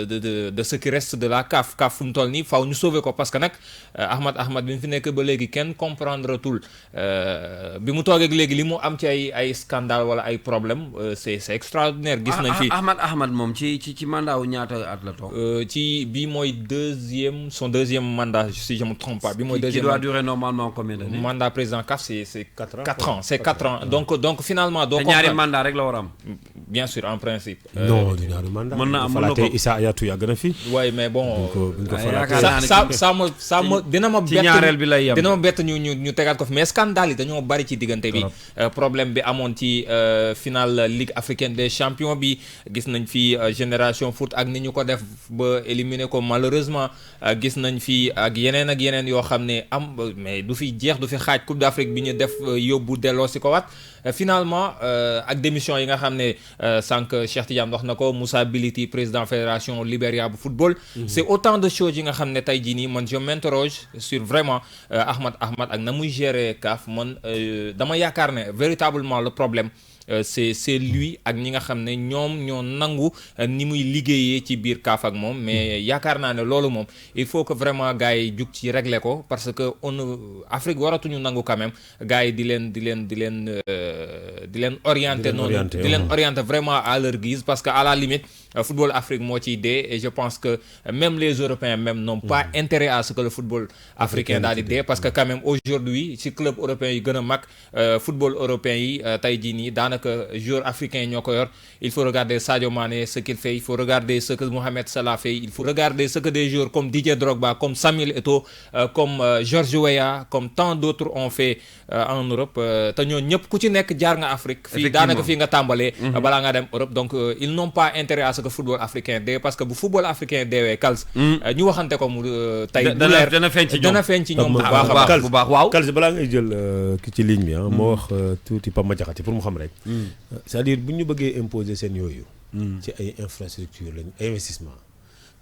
de ce qui reste de la CAF fu mu toll nii faaw ñu sauver ko parce que nag Ahmad bi mu fi nekk ba léegi kenn comprendre tul bi mu toogee léegi li mu am ci ay scandale wala ay problème c'est extraordinaire. gis nañ fi Ahmad moom ci mandat wu ñaata at la toog. ci bii mooy son deuxième mandat si je me trompe pas. bi mooy deuxième qui doit durer normalement combien d'années. mandat président CAF c'est 4 ans. C'est 4 ans donc finalement. ñaari mandat rek la war a am. bien sûr en principe. non du ñaari mandat. mën na am mën na ko Issa Hayatou yàgg na fi. waaye mais bon. ça dina ma ci ñaareel bi lay yem. dina ma bett ñu tegaat ko fi mais scandale yi dañoo bari ci diggante bi. problème bi amoon ci finale Ligue africaine des champions bi gis nañ fi Génération Foot ak ni ñu ko def ba éliminer ko malheureusement gis nañ fi ak yeneen yoo xam ne mais du fi jeex du fi xaaj Coupe d'Afrique bi ñu def yóbbu delloo si ko waat finalement ak démission yi nga xam ne sànq Cheikh Tidiane wax na ko Moussa Bility président fédération Libéria bu football. C'est autant de choses yi nga xam ne tey jii nii man je m'interroge sur vraiment Ahmad ak na muy gérer CAF man dama yaakaar ne véritablement le problème c'est lui ak ñi nga xam ne ñoom ñoo nangu ni muy liggéeyee ci biir CAF ak moom mais yaakaar naa ne loolu moom il faut que vraiment gars yi jug ci régler ko parce que Afrique waratuñu nangu quand même gars yi di leen orienter noonu di leen orienter vraiment à leur guise parce que à la limite football Afrique moo ciy dee et je pense que même les Européens même n'ont pas intérêt à ce que le football africain daal di dee parce que quand même aujourd'hui ci club européen yi gën a mag football européen yi tey jii nii daanaka joueurs africains ñoo ko yor il faut regarder Sadio Mané ce qu'il fait il faut regarder ce que Mohamed Salah fait il faut regarder ce que des joueurs comme Didier Drogba comme Samuel Eto'o comme George Weah comme tant d'autres ont fait en Europe te ñoo ñëpp ku ci nekk jaar nga Afrique fii daanaka fii nga tàmbalee balaa nga dem Europe donc ils n'ont pas intérêt à ce que football africain dee parce que bu football africain deewee Kals ñu waxante ko mu tey dana feeñ ci ñoom bu baax bu baax waaw Kals balaa ngay jël ki ci ligne bi moo wax tuuti Pape Madiakhaté pour mu xam rek c'est-à-dire bu ñu bëggee imposer seen yooyu ci ay infrastructures lañ investissement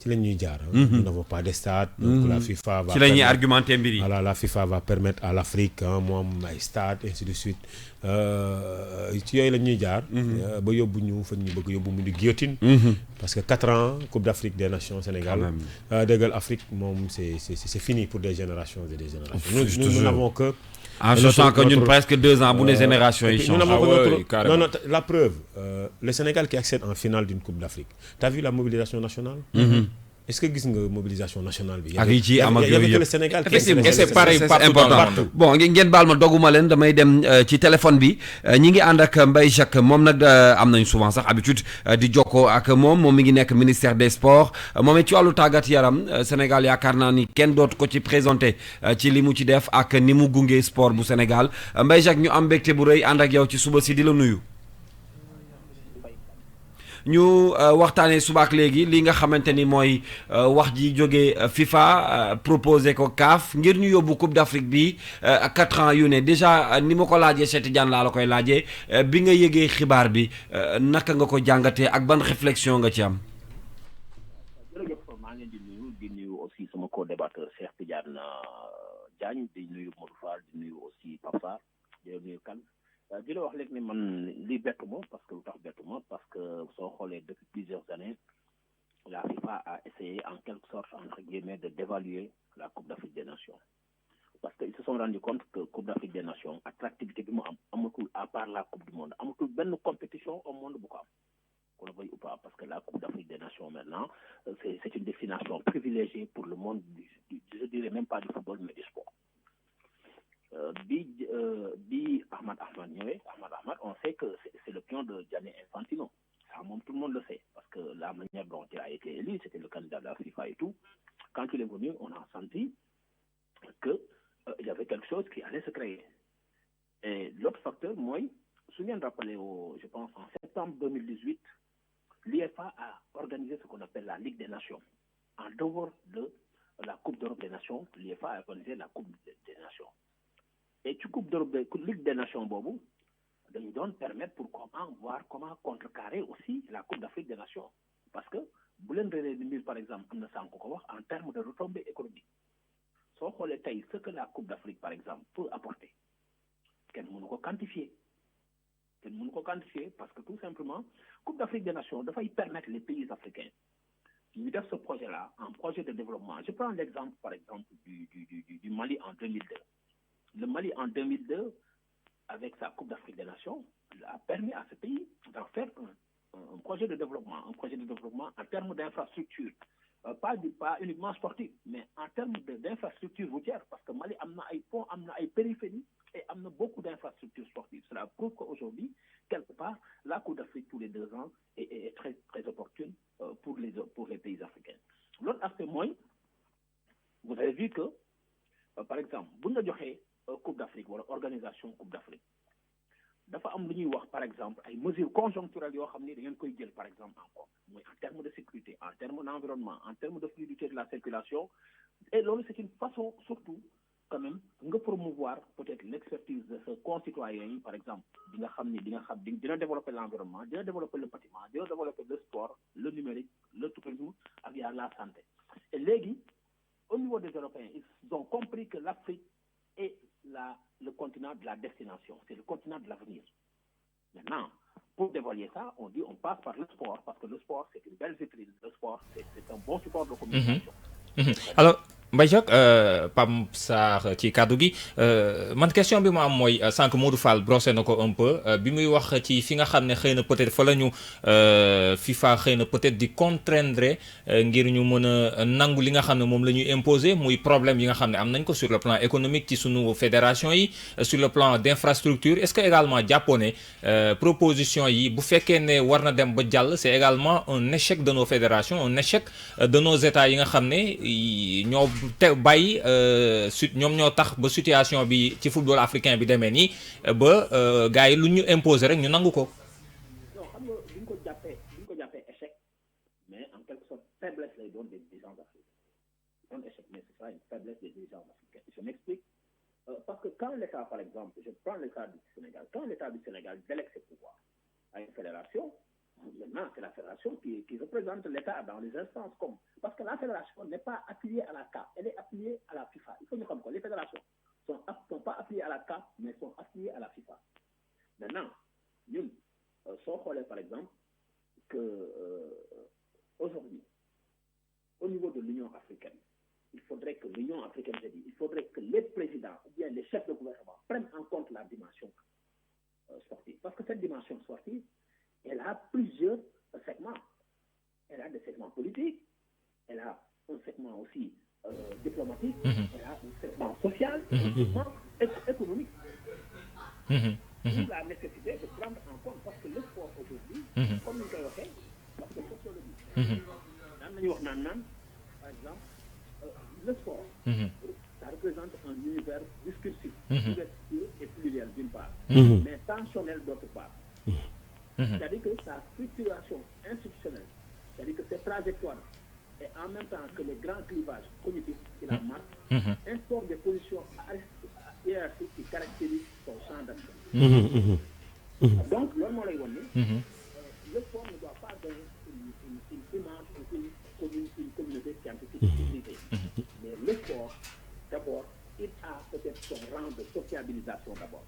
ci la ñuy jaar nous n'avons pas de stade donc la FIFA va ci la ñuy argumenter mbir yi voilà la FIFA va permettre à l'Afrique mu am ay stade ainsi de suite ci yooyu la ñuy jaar ba yóbbu ñu fa ñu bëgg yóbbu mu di guillotine parce que 4 ans Coupe d'Afrique des Nations Sénégal déggal Afrique moom c'est fini pour des générations et des générations nous n'avons que en sachant que ñun presque 2 ans bu ne génération yi change non la preuve le Sénégal qui accède en finale d'une Coupe d'Afrique t'as vu la mobilisation nationale est-ce que gis nga mobilisation nationale bi. ak yi ci am ak yooyu yëpp le Sénégal. effectivement et c'est pareil partout dans le monde. bon ngeen baal ma doguma leen damay dem ci téléphone bi ñi ngi ànd ak Mbaye Jacques moom nag am nañ souvent sax habitude di jokkoo ak moom mi ngi nekk ministère des sports moom it ci wàllu tàggat yaram Sénégal yaakaar naa ni kenn dootu ko ci présenté ci li mu ci def ak ni mu gunge sport bu Sénégal Mbaye Jacques ñu am mbégte bu rëy ànd ak yow ci suba si di la nuyu. ñu waxtaanee subaak léegi li nga xamante ni mooy wax ji jógee FIFA proposé ko CAF ngir ñu yóbbu Coupe d'Afrique bi 4 ans yu ne déjà ni ma ko laajee Cheikh Tidiane laa la koy laajee bi nga yëgee xibaar bi naka nga ko jàngatee ak ban réflexion nga ci am. jërëjëf maa ngi leen di nuyu aussi sama co-débatteur Cheikh Tidiane Diagne di nuyu Modou Fall di nuyu aussi Pape Sarr di nuyu Kane. di la wax léegi ni man li bettu ma parce que lu tax bettu ma parce que soo xoolee depuis plusieurs années la FIFA a essayé en quelque sorte entre guillemets de dévaluer la Coupe d'Afrique des Nations parce que ils se sont rendu compte que Coupe d'Afrique des Nations attractivité bi mu am amatul à part la Coupe du Monde amatul benn compétition au monde bu ko am qu'on le veuille ou pas parce que la Coupe d'Afrique des Nations maintenant c'est une destination privilégiée pour le monde je dirais même pas du football mais du sport. Bi Ahmad ñëwee Ahmad on sait que c'est le pion de Gianni Infantino ça moom tout le monde le sait parce que la manière dont il a été élu c'était le candidat de la FIFA et tout quand il est venu on a senti que il y avait quelque chose qui allait se créer et l'autre facteur mooy su ngeen rappelé je pense en septembre 2018 l'UEFA a organisé ce qu'on appelle la Ligue des Nations en dehors de la Coupe d'Europe des Nations l'UEFA a organisé la Coupe des Nations et ci Coupe d'Europe Ligue des Nations boobu dañu doon permettre pour comment contrecarrer aussi la Coupe d'Afrique des Nations parce que bu leen réeree ni par exemple am na sànq ko wax en termes de retombées économiques soo xoolee tey ce que la Coupe d'Afrique par exemple peut apporter kenn mënu ko quantifier parce que tout simplement Coupe d'Afrique des Nations dafay permettre les pays africains ñu def ce projet-là un projet de développement je prends l'exemple par exemple du Mali en 2002. Le Mali en 2002, avec sa Coupe d'Afrique des Nations, a permis à ce pays d'en faire un projet de développement en termes d'infrastructures, pas uniquement sportives, mais en termes d'infrastructures routières, parce que Mali a ay ponts, a ay périphéries et a beaucoup d'infrastructures sportives. Cela prouve qu'aujourd'hui, quelque part, la Coupe d'Afrique tous les 2 ans est très, très opportune pour les pays africains. L'autre aspect, vous avez vu que, par exemple, bu nga joxee Coupe d'Afrique wala organisation Coupe d'Afrique dafa am lu ñuy wax par exemple ay mesures conjoncturelles yoo xam ni da ngeen koy jël par exemple en compte mooy en termes de sécurité en termes d'environnement en termes de fluidité de la circulation et loolu c'est une façon surtout quand même nga promouvoir peut-être l'expertise de ce concitoyens yi par exemple dina développer l'environnement dina développer le bâtiment dina développer le sport le numérique le tourisme ak la santé et léegi au niveau des Européens ils ont compris que l'Afrique est le continent de la destination, c'est le continent de l'avenir. Maintenant, pour dévoiler ça, on dit on passe par le sport, parce que le sport, c'est une belle vitrine. Le sport, c'est un bon support de communication. Alors, Mbaye Jacques Pam Sarr ci kàddu gi man question bi ma am mooy sànq Modou Fall brossé na ko un peu bi muy wax ci fi nga xam ne xëy na peut-être fa la ñu FIFA xëy na peut-être di contraindre ngir ñu mën a nangu li nga xam ne moom la ñuy imposer muy problème yi nga xam ne am nañ ko sur le plan économique ci sunu fédération yi sur le plan d'infrastructure est-ce que également jàppoo ne proposition yi bu fekkee ne war na dem ba jàll c'est également un échec de nos fédérations un échec de nos états yi nga xam ne ñoo te bàyyi ñoom ñoo tax ba situation bi ci football africain bi demee nii ba gars yi lu ñu imposer rek ñu nangu ko. non xam nga duñ ko jàppee échec mais en quelque sorte faiblesse lay doon des dirigeants africains doon échec mais ce sera une faiblesse des dirigeants africains je m'explique parce que quand l'État par exemple je prends le cas du Sénégal quand l'État du Sénégal délègue ses pouvoirs à une fédération maintenant c'est la fédération qui représente l'État dans les instances comme parce que la fédération n'est pas affiliée à la CAF elle est affiliée à la FIFA il faut ñu xam ko les fédérations sont pas affiliées à la CAF mais sont affiliées à la FIFA maintenant ñun soo xoolee par exemple que aujourd'hui au niveau de l'Union africaine il faudrait que l'Union africaine il faudrait que les présidents ou bien les chefs de gouvernement prennent en compte la dimension sportive parce que cette dimension sportive elle a plusieurs segments. Elle a des segments politiques, elle a un segment aussi diplomatique, elle a un segment social, un segment économique. La nécessité de prendre en compte, parce que le sport aujourd'hui, comme nous l'avons fait, parce que sociologie, par exemple, le sport, ça représente un univers discursif, ouverture et pluriel d'une part, mais tensionnel d'autre part. C'est-à-dire que sa structuration institutionnelle, c'est-à-dire que ses trajectoires, et en même temps que les grands clivages cognitifs qui la marquent, instaurent des positions hiérarchiques qui caractérisent son champ d'action. Donc, le sport ne doit pas donner une image, une communauté scientifique limitée. Mais le sport, d'abord, il a peut-être son rang de sociabilisation d'abord.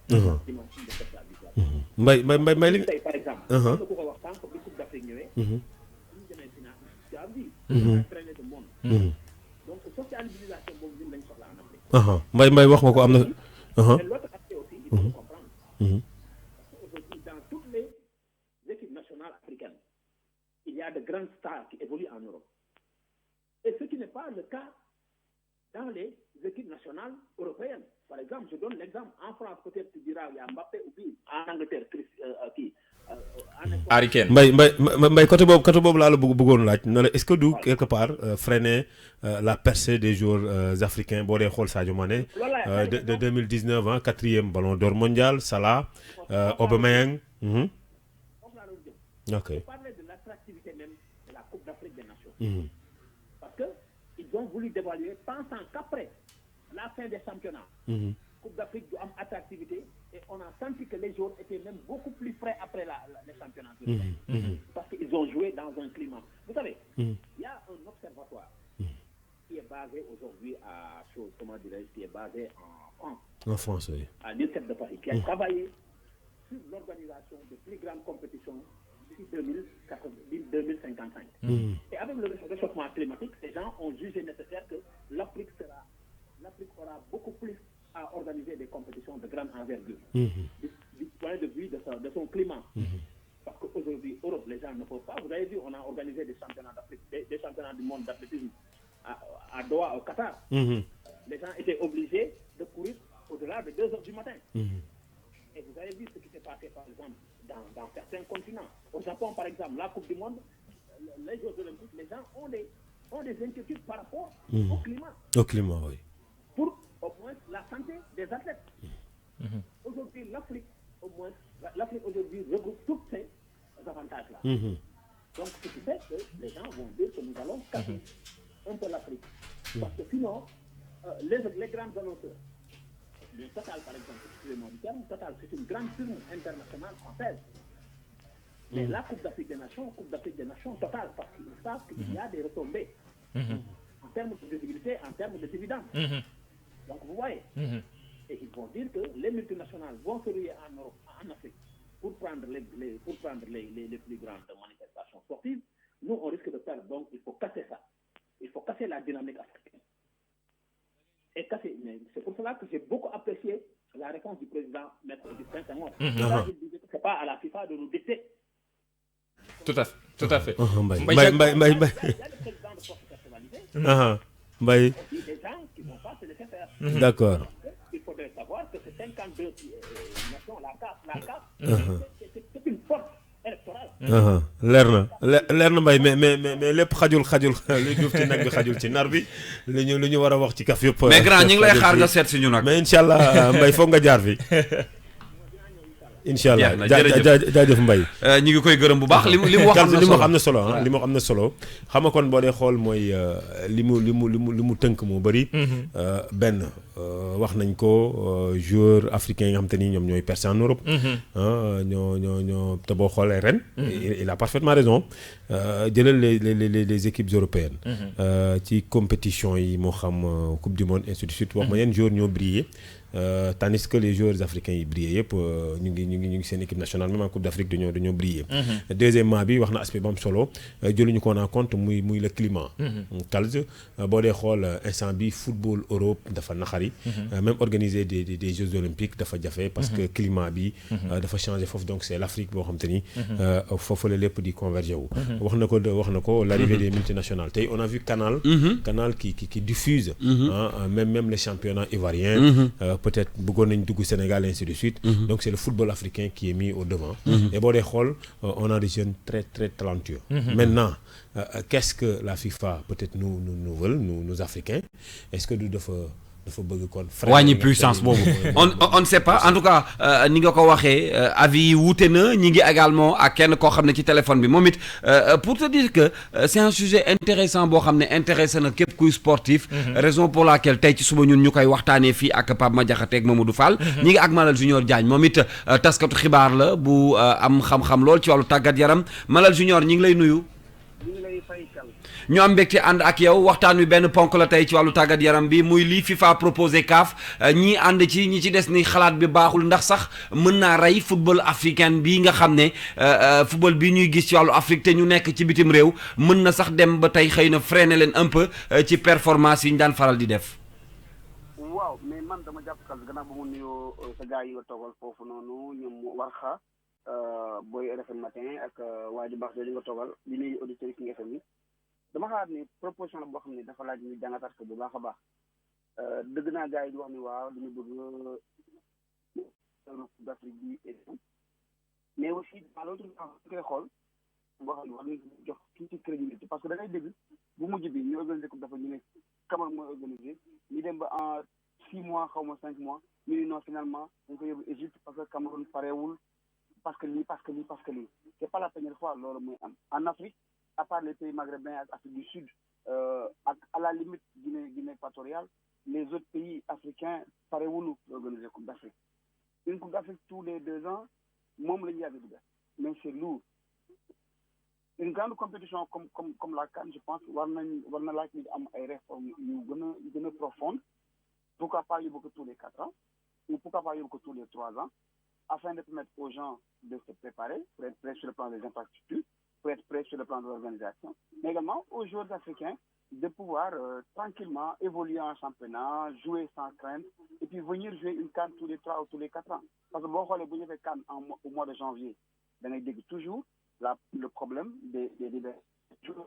Dimension de sociabilisation. Mbaye par exemple, ko ko wax tant que bi Coupe d'Afrique ñëwee ñu demee final tu as vu entraîné de monde donc socialisation boobu ñun lañ soxla en Afrique Mbaye wax nga ko am na mais l'autre aspect aussi il faut comprendre parce qu'aujourd'hui dans toutes les équipes nationales africaines il y a de grandes stars qui évoluent en Europe et ce qui n'est pas le cas dans les équipes nationales européennes. Par exemple, je donne l'exemple. En France, peut-être tu diras, il y a Mbappé ou bien en Angleterre, Harry Kane. Mbaye côté boobu laa la bëggoon laaj na la est-ce que du quelque part freiner la percée des joueurs africains boo dee xool Sadio Mané de 2019 4e ballon d'or mondial Salah Aubameyang. Ok. Je parlais de l'attractivité même de la Coupe d'Afrique des Nations. Parce que ils ont voulu dévaluer pensant qu'après la fin des championnats, Coupe d'Afrique doit avoir attractivité et on a senti que les joueurs étaient même beaucoup plus frais après les championnats. Parce qu'ils ont joué dans un climat. Vous savez, il y a un observatoire qui est basé aujourd'hui à qui est basé en France. En France, oui. À l'INSEP de Paris, qui a travaillé sur l'organisation de plus grandes compétitions d'ici 2055. Et avec le réchauffement climatique, ces gens ont jugé nécessaire que l'Afrique aura beaucoup plus à organiser des compétitions de grande envergure du point de vue de son climat. Parce qu'aujourd'hui, Europe, les gens ne peuvent pas. Vous avez vu, on a organisé des championnats d'Afrique, des championnats du monde d'athlétisme à Doha, au Qatar. Les gens étaient obligés de courir au-delà de 2 heures du matin. Et vous avez vu ce qui s'est passé, par exemple, dans certains continents. Au Japon, par exemple, la Coupe du Monde, les Jeux Olympiques, les gens ont des inquiétudes par rapport au climat. Au climat, oui. Pour au moins la santé des athlètes. Aujourd'hui, l'Afrique aujourd'hui regroupe tous ces avantages-là. Donc, ce qui fait que les gens vont dire que nous allons casser un peu l'Afrique. Parce que sinon, les grands annonceurs, le Total, par exemple, excusez-moi du terme, Total, c'est une grande firme internationale française. Mais la Coupe d'Afrique des Nations, Total, parce qu'ils savent qu'il y a des retombées en termes de visibilité, en termes de dividendes. Donc, vous voyez, et ils vont dire que les multinationales vont se ruer en Europe, en Afrique, pour prendre les plus grandes manifestations sportives. Nous, on risque de perdre. Donc, il faut casser ça. Il faut casser la dynamique africaine. est cassé. Mais c'est pour cela que j'ai beaucoup apprécié la réponse du président Maître Augustin Senghor. C'est pas à la FIFA de nous dicter. Tout à fait, tout à fait. Mbaye. Il y a le président de force personnalisée. Mbaye. Aussi des gens qui vont pas se laisser faire. D'accord. Il faudrait savoir que ces 52 nations, la CAF, c'est une force électorale. leer na Mbaye mais lépp xajul lu duuf ci nag bi xajul ci nar bi lu ñu war a wax ci kaf yëpp. mais grand ñu ngi lay xaar nga seet si ñu nag. mais incha allah Mbaye foog nga jaar fi. incha allah jaajëf Mbaye. ñu ngi koy gërëm bu baax li mu wax am na solo li mu wax am na solo xam nga kon boo dee xool mooy li mu tënk moo bëri. benn wax nañ ko joueurs africains yi nga xam te ni ñoom ñooy percé en Europe. ñoo te boo xoolee ren. il a parfaitement raison jëlal les équipes européennes. ci compétition yi moo xam coupe du monde ainsi de suite wax ma yenn joueurs ñoo brillé. Tandis que les joueurs africains yi brillé yëpp ñu ngi seen équipe nationale même en coupe d'Afrique dañoo brillé. Deuxièmement bi wax na aspect bu am solo jëluñu ko en compte muy le climat. Calze boo dee xool instant bi football Europe dafa naxari. Même organiser des Jeux olympiques dafa jafe parce que climat bi dafa changé foofu donc c'est l'Afrique boo xam te ni foofu la lépp di converger wu. wax na ko l'arrivée des multinationales tey on a vu Canal qui diffuse même les championnats ivoiriens. Peut-être bëggoon nañ dugg Sénégal ainsi de suite. Donc c'est le football africain qui est mis au devant. Et boo dee xool on a des jeunes très très talentueux. Maintenant qu'est-ce que la FIFA peut-être nous veulent nous Africains est-ce que du dafa bëgg kon wàññi puissance boobu on ne sait pas en tout cas ni nga ko waxee avis yi wuute na ñi ngi également ak kenn koo xam ne ci téléphone bi moom it pour te dire que c'est un sujet intéressant boo xam ne intéressé na képp kuy sportif. Raison pour laquelle tey ci suba ñun ñu koy waxtaanee fii ak Pape Madiakhaté ak Mamadou Fall. ñi ngi ak Malal Junior Diagne moom it taskatu xibaar la bu am xam-xam lool ci wàllu tàggat yaram Malal Junior ñi ngi lay nuyu. ñu am mbégte ànd ak yow waxtaan wi benn ponk la tey ci wàllu tàggat yaram bi muy lii FIFA proposé CAF ñii ànd ci ñi ci des ni xalaat bi baaxul ndax sax mën naa rey football africain bii nga xam ne football bi ñuy gis ci wàllu Afrique te ñu nekk ci bitim réew mën na sax dem ba tey xëy na freiner leen un peu ci performance yi ñu daan faral di def. waaw mais man dama jàpp kal gannaaw ba mu nuyoo sa gars yi nga toogal foofu noonu ñoom Warxa booy RFM matin ak waa ji baax li nga toogal li nuyu auditeurs yi nga FM yi dama xalaat ni proposition la boo xam ne dafa laaj ñu jàngataat ko bu baax a baax dëgg naa gars yi di wax ni waaw dañu bëgg d'Afrique bi mais aussi dans l'autre sens koy xool boo xam ne war nañu jox tuuti crédibilité parce que da ngay dégg bu mujj bi ñu organisé coupe dafa ñu ne Cameroun mooy organisé ñu dem ba en 6 mois xaw ma 5 mois ñu ne non finalement dañ ko yóbbu Égypte parce que Cameroun pareewul parce que lii c'est pas la première fois loolu muy am en Afrique à part les pays maghrébins ak Afrique du Sud à la limite Guinée équatoriale les autres pays africains parewuñu organiser coupe d'Afrique une coupe d'Afrique tous les 2 ans moom la ñu yàgg di def mais c'est lourd une grande compétition comme la CAN je pense war na laaj ni am ay réformes yu gën a profondes pourquoi pas yóbbu ko tous les 4 ans ou pourquoi pas yóbbu ko tous les 3 ans afin de permettre aux gens de se préparer pour être prêts sur le plan des infrastructures pour être prêts sur le plan de l'organisation, mais également aux joueurs africains de pouvoir tranquillement évoluer en championnat, jouer sans crainte, et puis venir jouer une CAN tous les 3 ou tous les 4 ans. Parce que bon, bu ñu fait CAN au mois de janvier, da ngay dégg toujours le problème des joueurs.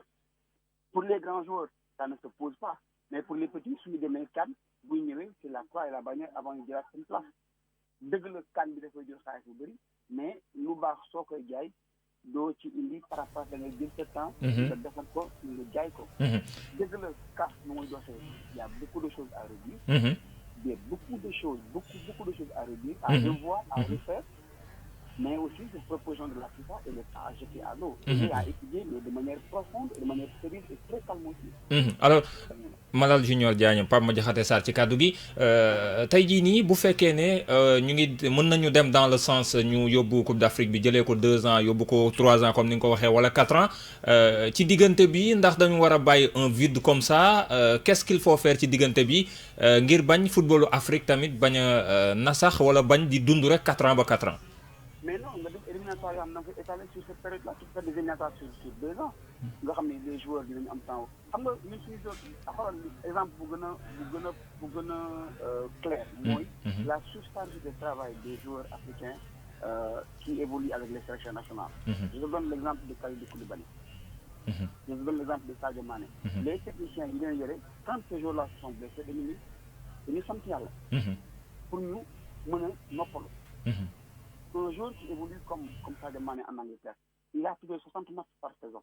Pour les grands joueurs, ça ne se pose pas, mais pour les petits, suñu demee CAN bu ñu ñëwee c'est la croix et la bannière avant ñu jëlaat seen place. dëgg la CAN bi dafay jël xaalis bu bëri mais lu baax soo koy jaay doo ci indi par rapport da ngay jël ce temps. nga defal ko nga jaay ko. dëgg la CAF nu muy doxee y a beaucoup de choses à redire. Il y a beaucoup de choses à redire, à revoir, à refaire. Mais aussi cette proposition de la FIFA elle est à jeter à l'eau. Et à étudier mais de manière profonde et de manière sérieuse et très calme aussi. Alors Malal Junior Diagne Pape Madiakhaté Sarr ci kàddu gi tey jii nii bu fekkee ne ñu ngi mën nañu dem dans le sens ñu yóbbu Coupe d'Afrique bi jëlee ko 2 ans yóbbu ko 3 ans comme ni nga ko waxee wala 4 ans ci diggante bi ndax dañu war a bàyyi un vide comme ça qu'est-ce qu'il faut faire ci diggante bi ngir bañ footballu Afrique tamit bañ a nasax wala bañ di dund rek 4 ans ba 4 ans. Mais non, nga def éliminatoires yoo xam ne da nga koy étaler sur cette période là tu fais des éliminatoires sur 2 ans nga xam ne les joueurs dinañu am temps xam nga ñun suñu doon xoolal exemple bu gën a clair mooy la surcharge de travail des joueurs africains qui évoluent avec les sélections nationales. Je vous donne l'exemple de Kalidou Koulibaly. Je vous donne l'exemple de Sadio Mané. Les techniciens yi ngeen yore quand ces joueurs-là se sont blessés dañuy sant yàlla pour ñu mën a noppalu. Un joueur qui évolue comme Sadio Mané en Angleterre, il a plus de 60 matchs par saison.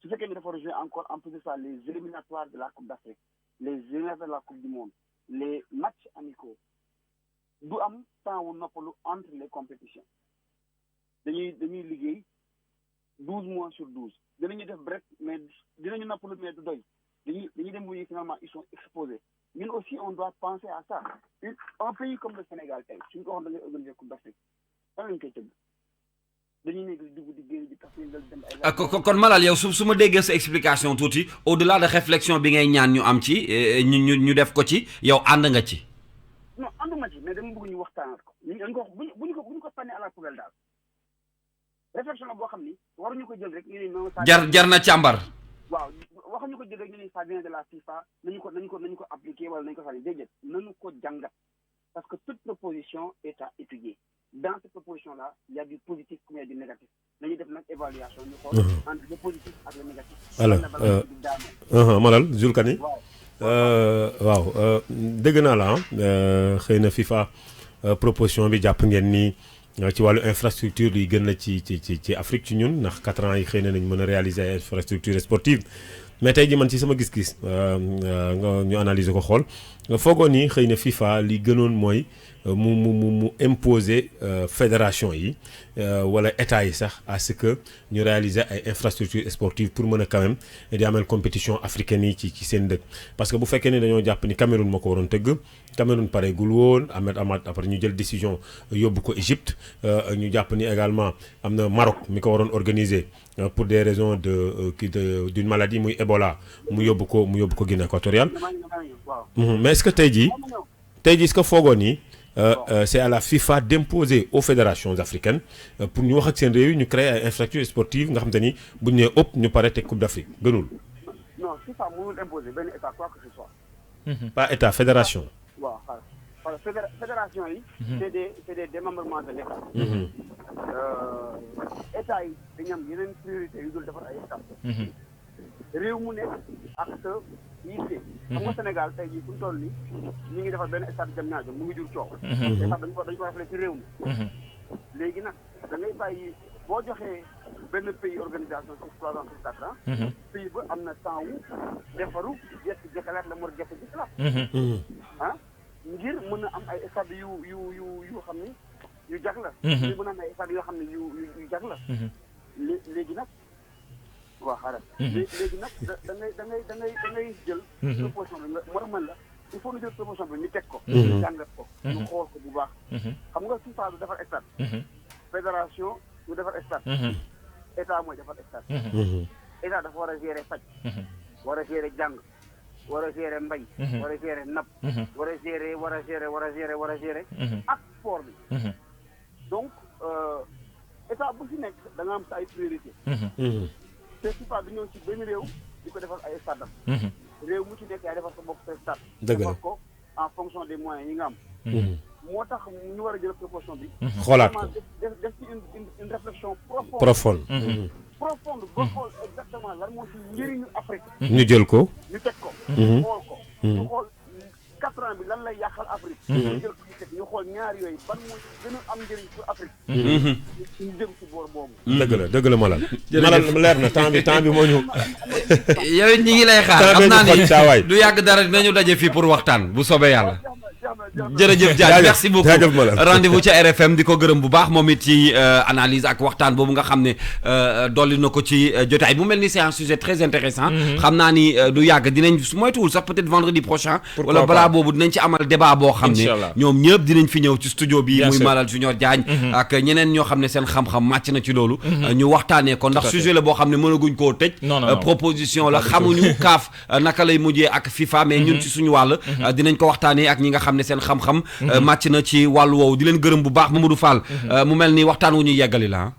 Ce fekkee ne dafa rejouer encore en plus de ça les éliminatoires de la Coupe d'Afrique, les éliminatoires de la Coupe du Monde, les matchs amicaux, du am temps wu noppalu entre les compétitions. dañuy liggéey 12 mois sur 12. dinañu def break mais dinañu noppalu mais du doy. dañuy dem bu finalement ils sont exposés. Ñun aussi on doit penser à ça. Un pays comme le Sénégal tey suñu ko waxoon da ngay organiser Coupe d'Afrique fan lañ koy tëgg dañuy nekk di dugg di génn di tax ñu dem ay. kon Malal yow su ma déggee sa explication tuuti au-delà de réflexion bi ngay ñaan ñu am ci ñu def ko ci yow ànd nga ci. non ànduma ci mais dama bëgg ñu waxtaanal ko ñu dañ ko wax bu ñu ko sànni à la poubelle daal réflexion la boo xam ni waruñu ko jël rek ñu ne non. jar na càmbar. waaw waxuñu ko jël rek ñu ne ça vient de la FIFA nañu ko appliquer wala nañu ko sànni déedéet nañu ko jàngat parce que toute proposition est à étudier dans cette proposition là il y a du positif comme il y a du négatif nañu def nag évaluation ñu xool entre le positif ak le négatif. alors Malal Jules Kani. waaw dégg naa la xëy na FIFA proposition bi jàpp ngeen ni ci wàllu infrastructure yi gën la ci Afrique ci ñun ndax 4 ans yi xëy na nañ mën a réaliser ay infrastructure sportive mais tey ji man ci sama gis-gis nga ñu analyser ko xool foogoo ni xëy na FIFA li gënoon mooy mu imposer fédération yi wala état yi sax à ce que ñu réaliser ay infrastructures sportives pour mën a quand même di amal compétition africaine yi ci seen dëkk parce que bu fekkee ne dañoo jàpp ni Cameroun moo ko waroon tëgg Cameroun pareegul woon amaat après ñu jël décision yóbbu ko Égypte ñu jàpp ni également am na Maroc mi ko waroon organiser pour des raisons d'une maladie muy Ebola mu yóbbu ko Guinée équatoriale mais est-ce que tey jii est-ce que foogoo ni c'est à la FIFA d'imposer aux fédérations africaines pour ñu wax ak seen réew yi ñu créer ay infrastructures sportives nga xam te ni bu ñu nee ëpp ñu pare te Coupe d'Afrique gënul. non FIFA mënul imposer benn état quoi que ce soit. pas état fédération. waaw parce que fédération yi. c'est des démembrements de l'état. état yi dañu am yeneen priorité yu dul defar ay état. réew mu nekk ak sa yitte. xam nga Sénégal tey jii fu mu toll nii ñu ngi defar benn stade Diamniadio mu ngi jur coow. état dañu ko rafetlu ci réew mi. léegi nag da ngay bàyyi boo joxee benn pays organisation sur 3 ans sur 4 ans. pays ba am na temps wu defaru jëkkalaat la mor jëkkalaat. ngir mën a am ay stade yu xam ni yu jag la. ngir mën a am ay stade yoo xam ne yu jag la. léegi nag. waaw xaaral. léegi nag da ngay jël. proposition bi nga moo tax man la il faut ñu jël proposition bi ñu teg ko. ñu jàngat ko. ñu xool ko bu baax. xam nga FIFA du defar stade. fédération du defar stade. état mooy defar stade. état dafa war a gérer faj. war a gérer jàng. war a gérer mbay. war a gérer napp. war a gérer ak sport bi. donc état bu ci nekk da nga am sa ay priorité. te FIFA du ñëw ci benn réew di ko defal ay stade am. réew mu ci nekk yaay defal sa bopp sa stade. dëgg la defal ko en fonction des moyens yi nga am. moo tax ñu war a jël proposition bi. xoolaat ko def ci une réflexion profonde. profonde ba xool exactement lan moo ci njëriñu Afrique. ñu jël ko. ñu teg ko. xool ko. ñu xool 4 ans bi lan lay yàqal Afrique. ñu jël ko ñu xool ñaar yooyu ban moo gën a am njëriñ pour Afrique. ñu jëm ci boor boobu. dëgg la Malal. Malal leer na temps bi moo ñu. yow ñi ngi lay xaar xam naa ni du yàgg dara dinañu daje fii pour waxtaan bu soobee yàlla. jërëjëf Diagne merci beaucoup rendez-vous ci RFM di ko gërëm bu baax moom it ci analyse ak waxtaan boobu nga xam ne dolli na ko ci jotaay mu mel ni c'est un sujet très intéressant xam naa ni du yàgg dinañ su moytuwul sax peut-être vendredi prochain wala balaa boobu dinañ ci amal débat boo xam ne ñoom ñëpp dinañ fi ñëw ci studio bi muy Malal Junior Diagne ak ñeneen ñoo xam ne seen xam-xam màcc na ci loolu ñu waxtaanee ko ndax sujet la boo xam ne mënaguñ koo tëj proposition la xamuñu CAF naka lay mujjee ak FIFA mais ñun ci suñu wàll dinañ ko waxtaanee ak ñi nga xam ne seen xam-xam màcc na ci wàllu woowu di leen gërëm bu baax Mamadou Fall mu mel ni waxtaan wu ñu yeggali la